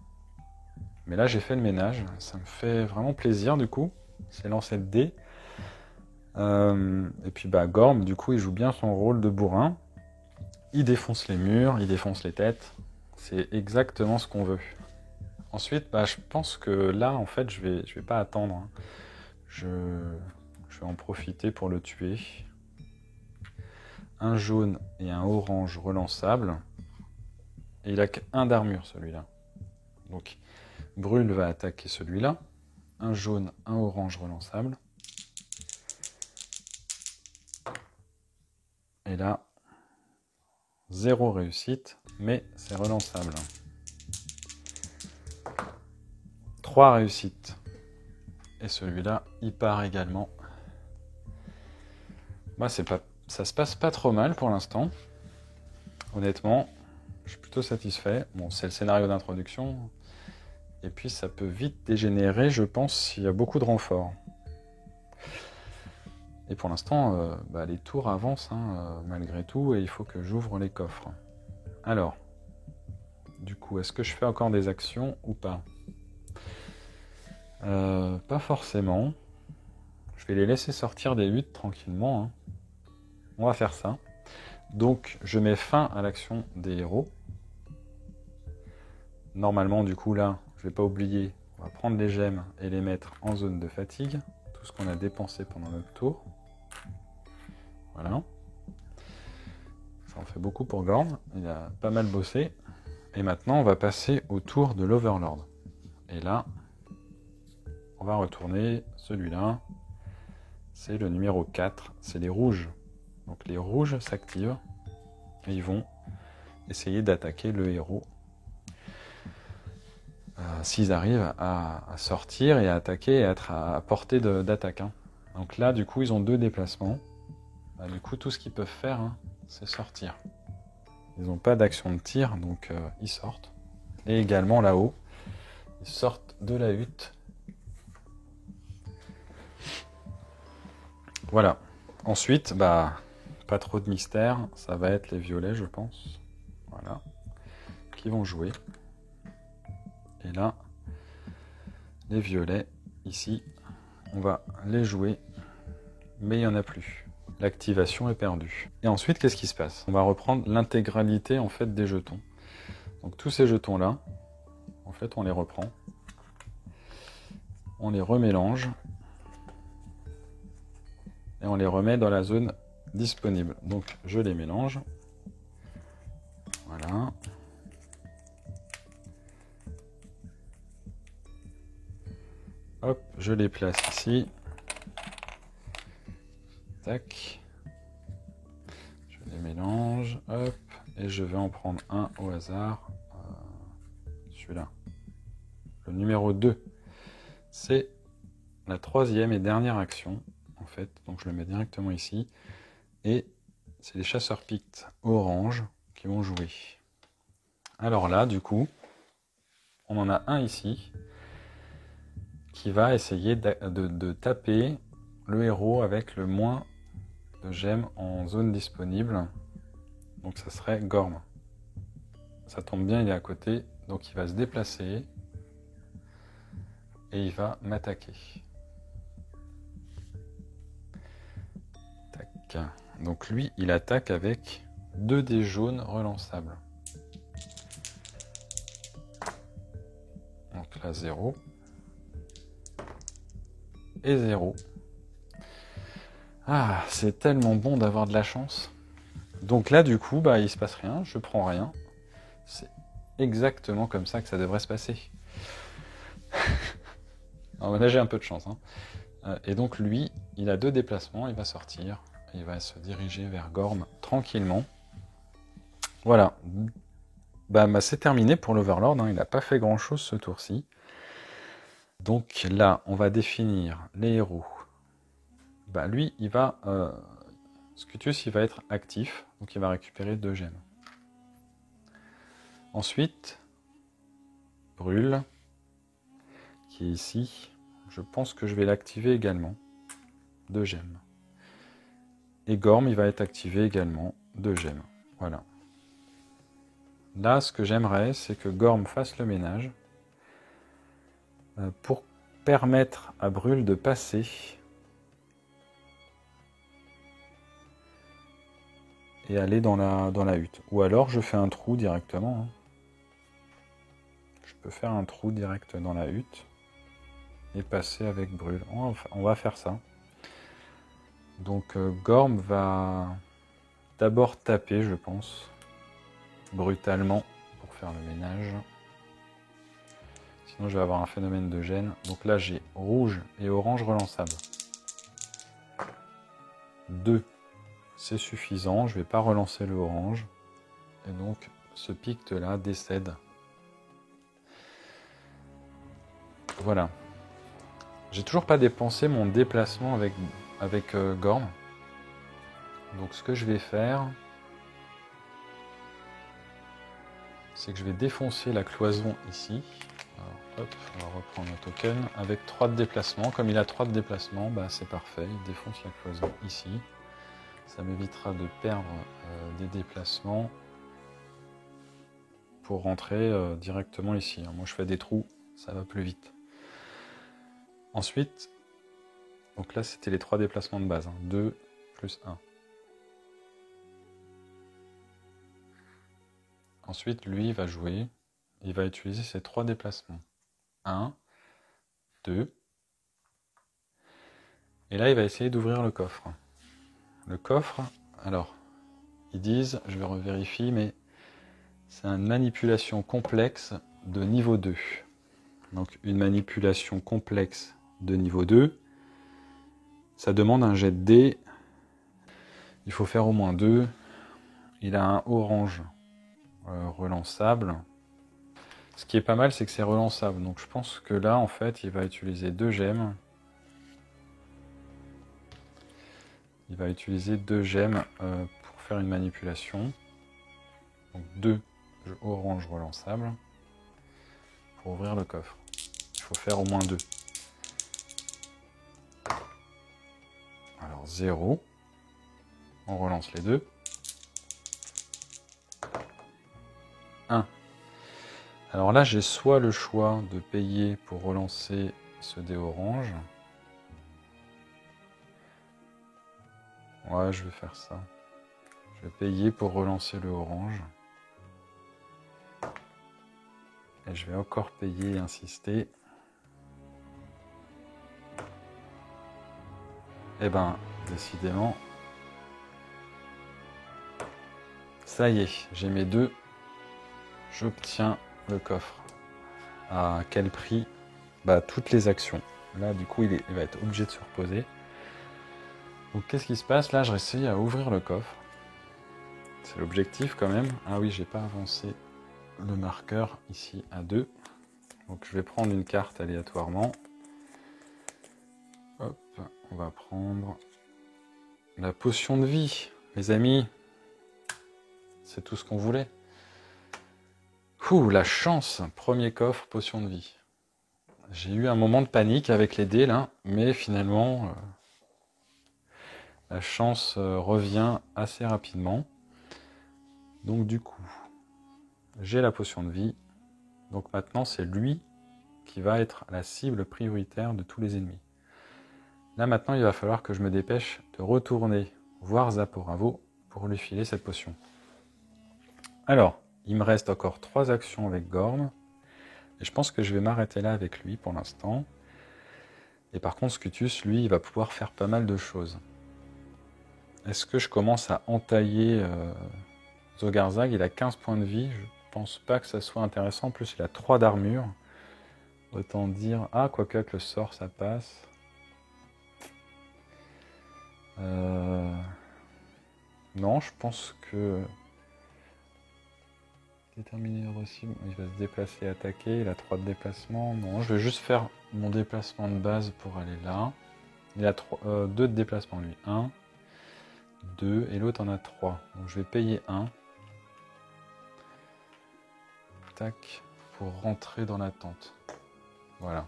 Mais là, j'ai fait le ménage, ça me fait vraiment plaisir du coup. C'est lancé de dés. Et puis Gorm, du coup, il joue bien son rôle de bourrin. Il défonce les murs, il défonce les têtes. C'est exactement ce qu'on veut. Ensuite, je pense que là, en fait, je vais pas attendre. Hein. Je vais en profiter pour le tuer. Un jaune et un orange relançable. Et il a qu'un d'armure, celui-là. Donc, Brûle va attaquer celui-là. Un jaune, un orange relançable. Et là, 0 réussite, mais c'est relançable. 3 réussites. Et celui-là, il part également. Ça se passe pas trop mal pour l'instant. Honnêtement, je suis plutôt satisfait. Bon, c'est le scénario d'introduction. Et puis ça peut vite dégénérer, je pense, s'il y a beaucoup de renforts. Et pour l'instant, les tours avancent malgré tout, et il faut que j'ouvre les coffres. Alors, du coup, est-ce que je fais encore des actions ou pas? Pas forcément. Je vais les laisser sortir des huttes tranquillement. Hein. On va faire ça. Donc, je mets fin à l'action des héros. Normalement, du coup, là, je vais pas oublier, on va prendre les gemmes et les mettre en zone de fatigue. Tout ce qu'on a dépensé pendant notre tour. Voilà. Ça en fait beaucoup pour Gorm. Il a pas mal bossé. Et maintenant, on va passer au tour de l'Overlord. Et là, on va retourner celui-là. c'est le numéro 4, c'est les rouges. Donc les rouges s'activent et ils vont essayer d'attaquer le héros. S'ils arrivent à sortir et à attaquer et à être à portée d'attaque. Hein. Donc là, du coup, ils ont 2 déplacements. Bah, du coup, tout ce qu'ils peuvent faire, hein, c'est sortir. Ils n'ont pas d'action de tir, donc ils sortent. Et également là-haut, ils sortent de la hutte. Voilà. Ensuite, bah, pas trop de mystère, ça va être les violets, je pense. Voilà. Qui vont jouer. Et là, les violets, ici, on va les jouer, mais il n'y en a plus. L'activation est perdue. Et ensuite, qu'est-ce qui se passe? On va reprendre l'intégralité en fait des jetons. Donc tous ces jetons-là, en fait, on les reprend. On les remélange. Et on les remet dans la zone disponible. Donc je les mélange. Voilà. Hop, je les place ici. Tac. Je les mélange. Hop. Et je vais en prendre un au hasard. Celui-là. Le numéro 2. C'est la 3e et dernière action. En fait, donc je le mets directement ici. Et c'est les chasseurs pictes orange qui vont jouer. Alors là, du coup, on en a un ici qui va essayer de taper le héros avec le moins de gemmes en zone disponible. Donc ça serait Gorm. Ça tombe bien, il est à côté, donc il va se déplacer et il va m'attaquer. Tac. Donc lui, il attaque avec 2 dés jaunes relançables. Donc là, 0. Et 0. Ah, c'est tellement bon d'avoir de la chance. Donc là, du coup, bah, il se passe rien, je prends rien. C'est exactement comme ça que ça devrait se passer. Alors, là, j'ai un peu de chance. Hein. Et donc lui, il a 2 déplacements, il va sortir. Il va se diriger vers Gorm tranquillement. Voilà. Bah, c'est terminé pour l'Overlord. Hein. Il n'a pas fait grand-chose ce tour-ci. Donc là, on va définir les héros. Bah, lui, il va... Scutus, il va être actif. Donc il va récupérer 2 gemmes. Ensuite, Brûle, qui est ici. Je pense que je vais l'activer également. 2 gemmes. Et Gorm, il va être activé également. 2 gemmes. Voilà. Là, ce que j'aimerais, c'est que Gorm fasse le ménage pour permettre à Brûle de passer et aller dans la hutte. Ou alors, je fais un trou directement. Hein. Je peux faire un trou direct dans la hutte et passer avec Brûle. On va faire ça. Donc, Gorm va d'abord taper, je pense, brutalement pour faire le ménage. Sinon, je vais avoir un phénomène de gêne. Donc là, j'ai rouge et orange relançable. 2, c'est suffisant. Je ne vais pas relancer le orange. Et donc, ce picte-là décède. Voilà. J'ai toujours pas dépensé mon déplacement avec Gorm. Donc, ce que je vais faire, c'est que je vais défoncer la cloison ici. Alors, hop, on va reprendre le token. Avec 3 de déplacement. Comme il a 3 de déplacement, bah, c'est parfait. Il défonce la cloison ici. Ça m'évitera de perdre des déplacements pour rentrer directement ici. Moi, je fais des trous, ça va plus vite. Ensuite, donc là, c'était les 3 déplacements de base. 2 plus 1. Ensuite, lui, il va jouer. Il va utiliser ses 3 déplacements. 1, 2. Et là, il va essayer d'ouvrir le coffre. Le coffre, alors, ils disent, je vais revérifier, mais c'est une manipulation complexe de niveau 2. Donc, une manipulation complexe de niveau 2, Ça demande un jet de dés. Il faut faire au moins 2. Il a un orange relançable. Ce qui est pas mal, c'est que c'est relançable. Donc je pense que là, en fait, il va utiliser 2 gemmes. Il va utiliser 2 gemmes pour faire une manipulation. Donc 2 orange relançables pour ouvrir le coffre. Il faut faire au moins 2. Alors 0. On relance les 2. 1. Alors là, j'ai soit le choix de payer pour relancer ce dé orange. Ouais, je vais faire ça. Je vais payer pour relancer le orange. Et je vais encore payer et insister. Eh ben, décidément, ça y est, j'ai mes 2. J'obtiens le coffre. À quel prix? Bah, toutes les actions. Là, du coup, il va être obligé de se reposer. Donc, qu'est-ce qui se passe? Là, je réussis à ouvrir le coffre. C'est l'objectif quand même. Ah oui, j'ai pas avancé le marqueur ici à 2. Donc, je vais prendre une carte aléatoirement. Hop, on va prendre la potion de vie, les amis. C'est tout ce qu'on voulait. Ouh, la chance! Premier coffre, potion de vie. J'ai eu un moment de panique avec les dés là, mais finalement, la chance revient assez rapidement. Donc du coup, j'ai la potion de vie. Donc maintenant, c'est lui qui va être la cible prioritaire de tous les ennemis. Là maintenant, il va falloir que je me dépêche de retourner voir Zaporavo pour lui filer cette potion. Alors, il me reste encore 3 actions avec Gorm. Et je pense que je vais m'arrêter là avec lui pour l'instant. Et par contre, Scutus, lui, il va pouvoir faire pas mal de choses. Est-ce que je commence à entailler Zogarzag? Il a 15 points de vie. Je pense pas que ça soit intéressant. En plus, il a 3 d'armure. Autant dire... Ah, quoique avec le sort, ça passe. Non, je pense que... Déterminer irréversible. Il va se déplacer et attaquer. Il a 3 de déplacement. Non, je vais juste faire mon déplacement de base pour aller là. Il a 2 de déplacement, lui. 1, 2, et l'autre en a 3. Donc je vais payer 1. Tac, pour rentrer dans la tente. Voilà.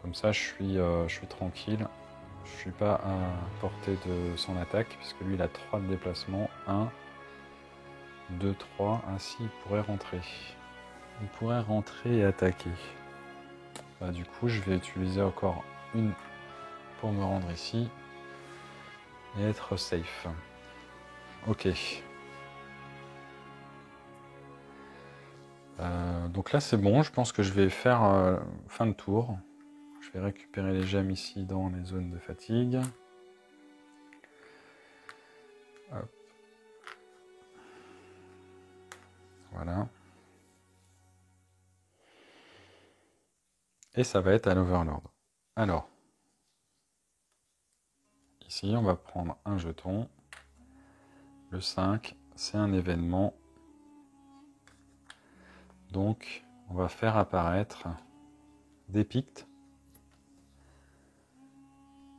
Comme ça, je suis tranquille. Je suis pas à portée de son attaque, puisque lui, il a 3 de déplacement. 1, 2, 3. Ainsi, il pourrait rentrer. Il pourrait rentrer et attaquer. Bah, du coup, je vais utiliser encore une pour me rendre ici. Et être safe. Ok. Donc là, c'est bon. Je pense que je vais faire fin de tour. Je vais récupérer les gemmes ici dans les zones de fatigue. Hop. Voilà. Et ça va être à l'Overlord. Alors, ici, on va prendre un jeton. Le 5, c'est un événement. Donc, on va faire apparaître des pictes.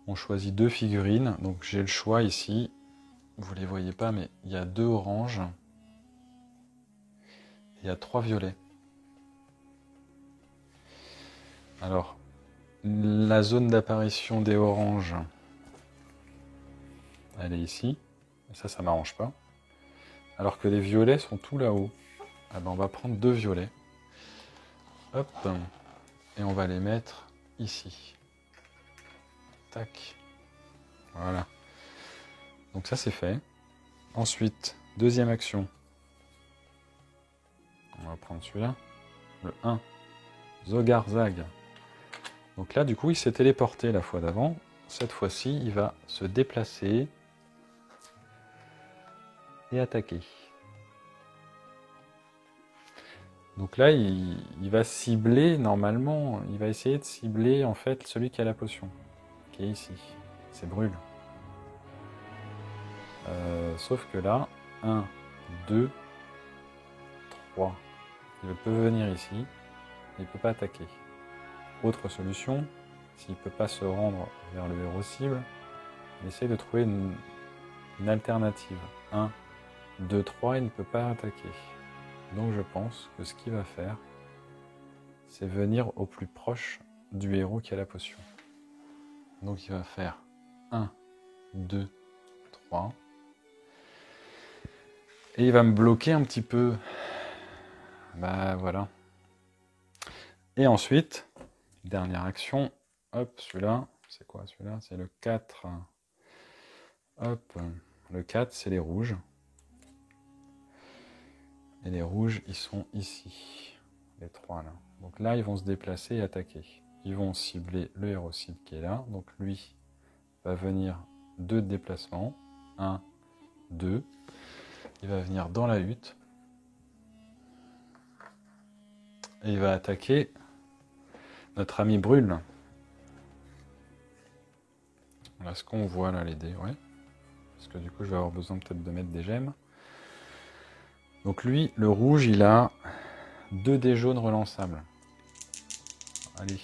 On choisit 2 figurines. Donc, j'ai le choix ici. Vous ne les voyez pas, mais il y a 2 oranges. Il y a 3 violets. Alors, la zone d'apparition des oranges, elle est ici. Et ça m'arrange pas. Alors que les violets sont tout là-haut. Ah ben, on va prendre 2 violets. Hop. Et on va les mettre ici. Tac. Voilà. Donc ça, c'est fait. Ensuite, deuxième action. On va prendre celui-là. Le 1. Zogarzag. Donc là, du coup, il s'est téléporté la fois d'avant. Cette fois-ci, il va se déplacer et attaquer. Donc là, il va cibler, normalement, il va essayer de cibler, en fait, celui qui a la potion. attaquer ici. C'est brûle. Sauf que là, 1, 2, 3. Il peut venir ici, mais il ne peut pas attaquer. Autre solution, s'il ne peut pas se rendre vers le héros cible, il essaie de trouver une alternative. 1, 2, 3, il ne peut pas attaquer. Donc je pense que ce qu'il va faire, c'est venir au plus proche du héros qui a la potion. Donc il va faire 1, 2, 3. Et il va me bloquer un petit peu. Bah voilà. Et ensuite, dernière action. Hop, celui-là. C'est quoi celui-là? C'est le 4. Hop. Le 4, c'est les rouges. Et les rouges, ils sont ici. Les 3 là. Donc là, ils vont se déplacer et attaquer. Ils vont cibler le héros cible qui est là. Donc lui va venir 2 de déplacement. 1, 2. Il va venir dans la hutte. Et il va attaquer notre ami Brûle. Voilà ce qu'on voit là, les dés, ouais. Parce que du coup, je vais avoir besoin peut-être de mettre des gemmes. Donc lui, le rouge, il a 2 dés jaunes relançables. Allez.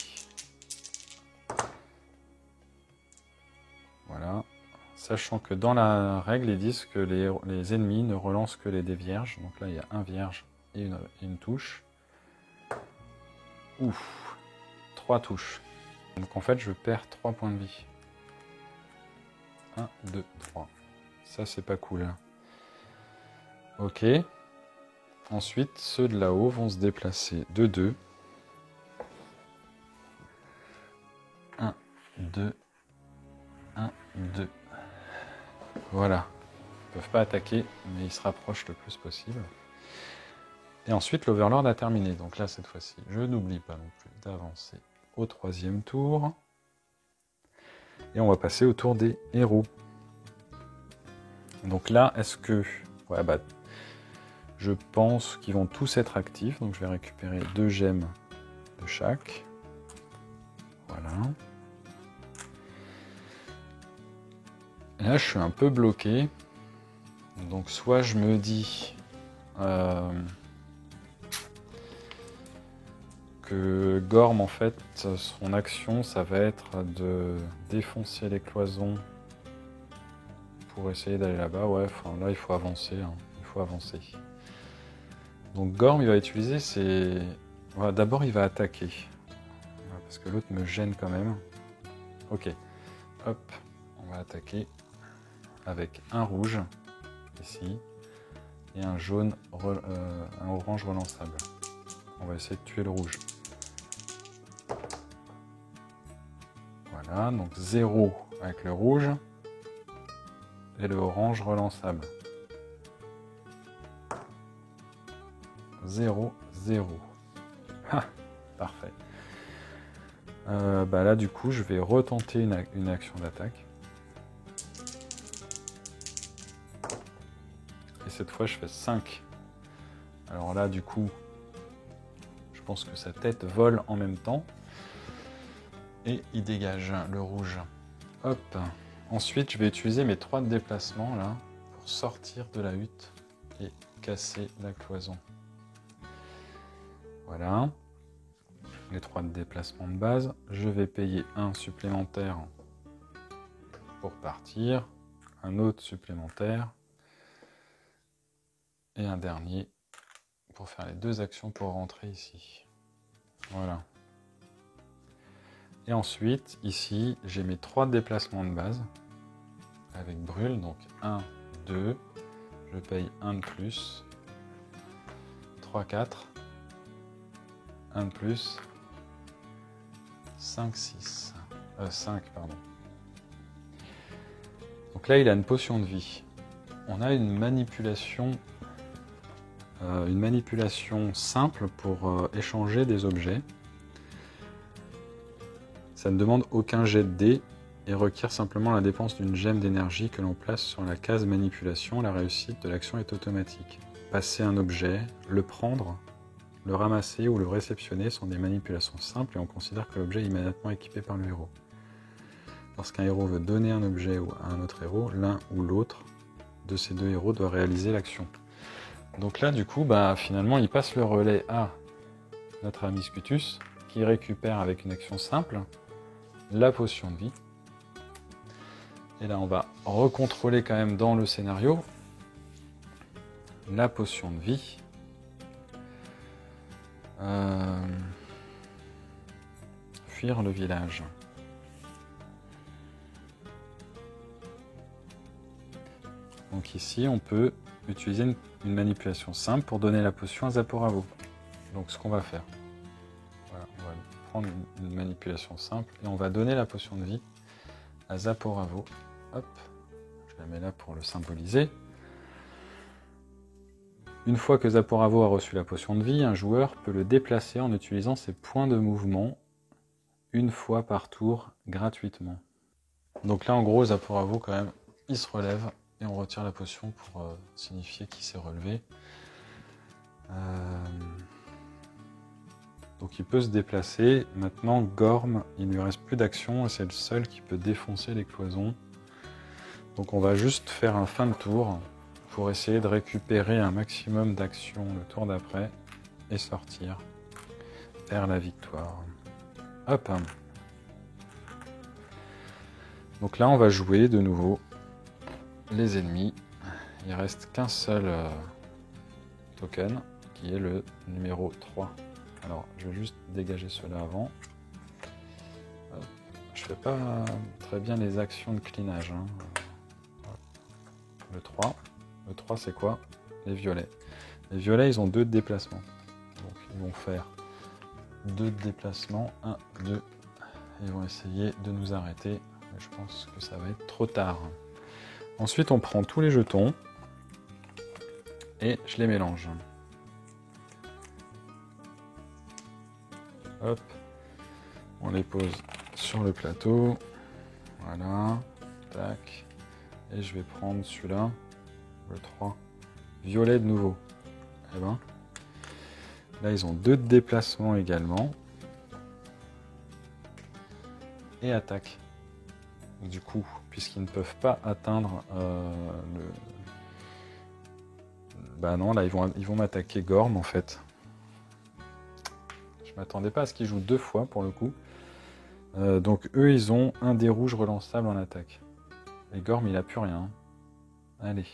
Voilà. Sachant que dans la règle, ils disent que les ennemis ne relancent que les dés vierges. Donc là, il y a un vierge et une touche. Ouf. 3 touches. Donc en fait, je perds 3 points de vie. 1, 2, 3. Ça, c'est pas cool. Ok. Ensuite, ceux de là-haut vont se déplacer de 2. 1, 2, 1, 2. Voilà. Ils ne peuvent pas attaquer, mais ils se rapprochent le plus possible. Et ensuite, l'Overlord a terminé. Donc là, cette fois-ci, je n'oublie pas non plus d'avancer au 3e tour. Et on va passer au tour des héros. Donc là, est-ce que... Ouais, bah, je pense qu'ils vont tous être actifs. Donc je vais récupérer 2 gemmes de chaque. Voilà. Et là, je suis un peu bloqué. Donc soit je me dis... que Gorm, en fait, son action, ça va être de défoncer les cloisons pour essayer d'aller là-bas. Ouais, enfin, là, il faut avancer. Hein. Il faut avancer. Donc Gorm, il va utiliser ses... Voilà, d'abord, il va attaquer. Voilà, parce que l'autre me gêne quand même. Ok. Hop, on va attaquer avec un rouge, ici, et un jaune, un orange relançable. On va essayer de tuer le rouge. Voilà, donc 0 avec le rouge et le orange relançable. 0, 0. Ah, parfait. Bah là, du coup, je vais retenter une action d'attaque. Et cette fois, je fais 5. Alors là, du coup, je pense que sa tête vole en même temps. Et il dégage le rouge. Hop. Ensuite, je vais utiliser mes 3 de déplacement là pour sortir de la hutte et casser la cloison. Voilà. Les 3 de déplacement de base. Je vais payer un supplémentaire pour partir. Un autre supplémentaire. Et un dernier pour faire les 2 actions pour rentrer ici. Voilà. Et ensuite, ici, j'ai mes 3 déplacements de base avec brûle. Donc 1, 2, je paye 1 de plus. 3, 4. 1 de plus. 5, 6. 5, pardon. Donc là, il a une potion de vie. On a une manipulation simple pour échanger des objets. Ça ne demande aucun jet de dés et requiert simplement la dépense d'une gemme d'énergie que l'on place sur la case manipulation. La réussite de l'action est automatique. Passer un objet, le prendre, le ramasser ou le réceptionner sont des manipulations simples et on considère que l'objet est immédiatement équipé par le héros. lorsqu'un héros veut donner un objet à un autre héros, l'un ou l'autre de ces deux héros doit réaliser l'action. Donc là, du coup, finalement, il passe le relais à notre ami Scutus, qui récupère avec une action simple la potion de vie. Et là, on va recontrôler quand même dans le scénario la potion de vie. Fuir le village. Donc ici, on peut utiliser une manipulation simple pour donner la potion à Zaporavo. Donc ce qu'on va faire, voilà, on va prendre une manipulation simple et on va donner la potion de vie à Zaporavo. Hop, je la mets là pour le symboliser. Une fois que Zaporavo a reçu la potion de vie, un joueur peut le déplacer en utilisant ses points de mouvement une fois par tour gratuitement. Donc là, en gros, Zaporavo, quand même, il se relève et on retire la potion pour signifier qu'il s'est relevé. Donc il peut se déplacer. Maintenant, Gorm, il ne lui reste plus d'action et c'est le seul qui peut défoncer les cloisons. Donc on va juste faire un fin de tour pour essayer de récupérer un maximum d'actions le tour d'après et sortir vers la victoire. Hop. Donc là, on va jouer de nouveau les ennemis. Il reste qu'un seul token qui est le numéro 3. Alors, je vais juste dégager cela avant. Je fais pas très bien les actions de clinage. Le 3. Le 3, c'est quoi? Les violets. Les violets, ils ont 2 de déplacement. Donc, ils vont faire 2 de déplacement. 1, 2. Ils vont essayer de nous arrêter. Mais je pense que ça va être trop tard. Ensuite, on prend tous les jetons et je les mélange. Hop. On les pose sur le plateau. Voilà. Tac. Et je vais prendre celui-là. Le 3. Violet de nouveau. Et ben. Là, ils ont 2 de déplacement également. Et attaque. Du coup, puisqu'ils ne peuvent pas atteindre le... Bah non, là, ils vont m'attaquer Gorm, en fait. Je m'attendais pas à ce qu'ils jouent 2 fois, pour le coup. Donc, eux, ils ont un des rouges relançables en attaque. Et Gorm, il a plus rien. Allez.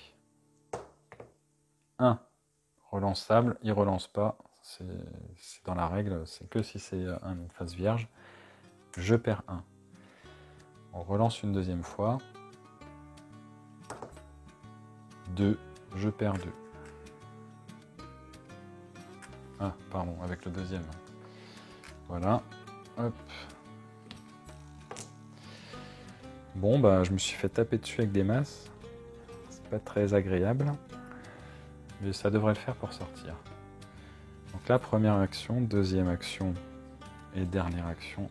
1 relançable, il relance pas. C'est dans la règle, c'est que si c'est une phase vierge. Je perds 1. On relance une deuxième fois. 2, je perds 2. Ah, pardon, avec le deuxième. Voilà. Hop. Bon, bah, je me suis fait taper dessus avec des masses. C'est pas très agréable. Mais ça devrait le faire pour sortir. Donc la première action, deuxième action et dernière action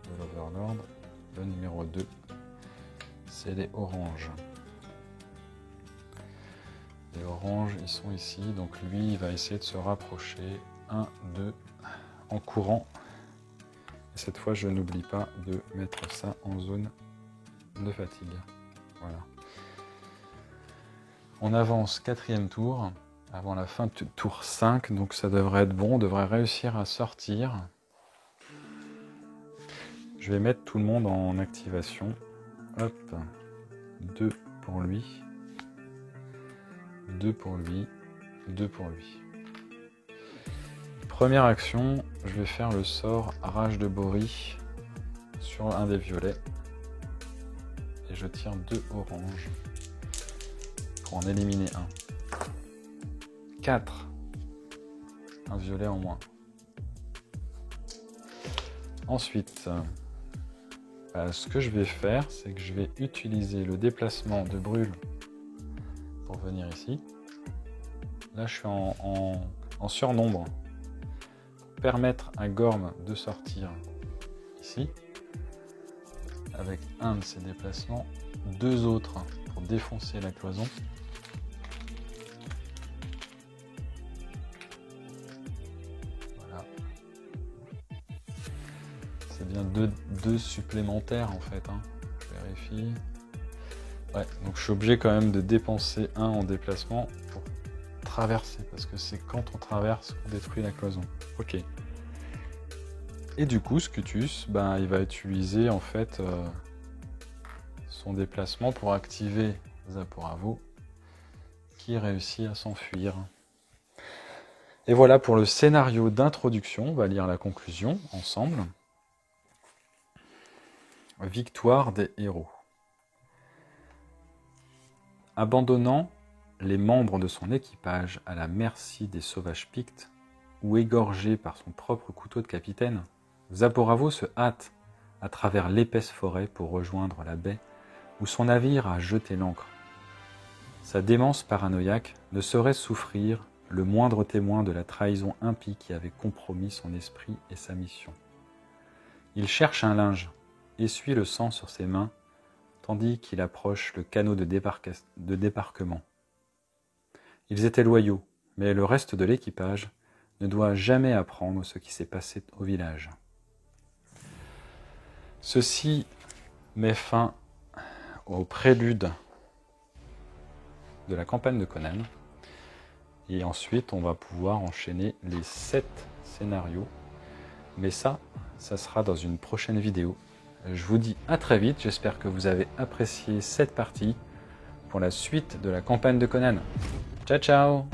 de l'Overlord. Le numéro 2, c'est les oranges. Les oranges, ils sont ici. Donc lui, il va essayer de se rapprocher. 1, 2, en courant. Et cette fois, je n'oublie pas de mettre ça en zone de fatigue. Voilà. On avance 4e tour, avant la fin de tour 5, donc ça devrait être bon, on devrait réussir à sortir. Je vais mettre tout le monde en activation. Hop, 2 pour lui, 2 pour lui, 2 pour lui. Première action, je vais faire le sort Rage de Bori sur un des violets. Et je tire 2 oranges pour en éliminer un. 4. Un violet en moins. Ensuite, ce que je vais faire, c'est que je vais utiliser le déplacement de brûle pour venir ici. Là, je suis en surnombre. Pour permettre à Gorm de sortir ici. Avec un de ses déplacements, 2 autres pour défoncer la cloison. Voilà. C'est bien 2 supplémentaires en fait. Hein. suffit. Ouais, donc je suis obligé quand même de dépenser 1 en déplacement pour traverser, parce que c'est quand on traverse qu'on détruit la cloison. Ok. Et du coup, Scutus, ben, il va utiliser en fait son déplacement pour activer Zaporavo, qui réussit à s'enfuir. Et voilà pour le scénario d'introduction. On va lire la conclusion ensemble. Victoire des héros. Abandonnant les membres de son équipage à la merci des sauvages Pictes, ou égorgé par son propre couteau de capitaine, Zaporavo se hâte à travers l'épaisse forêt pour rejoindre la baie où son navire a jeté l'ancre. Sa démence paranoïaque ne saurait souffrir le moindre témoin de la trahison impie qui avait compromis son esprit et sa mission. Il cherche un linge, essuie le sang sur ses mains, tandis qu'il approche le canot de débarquement. Ils étaient loyaux, mais le reste de l'équipage ne doit jamais apprendre ce qui s'est passé au village. Ceci met fin au prélude de la campagne de Conan. Et ensuite, on va pouvoir enchaîner les 7 scénarios. Mais ça sera dans une prochaine vidéo. Je vous dis à très vite. J'espère que vous avez apprécié cette partie pour la suite de la campagne de Conan. Ciao, ciao!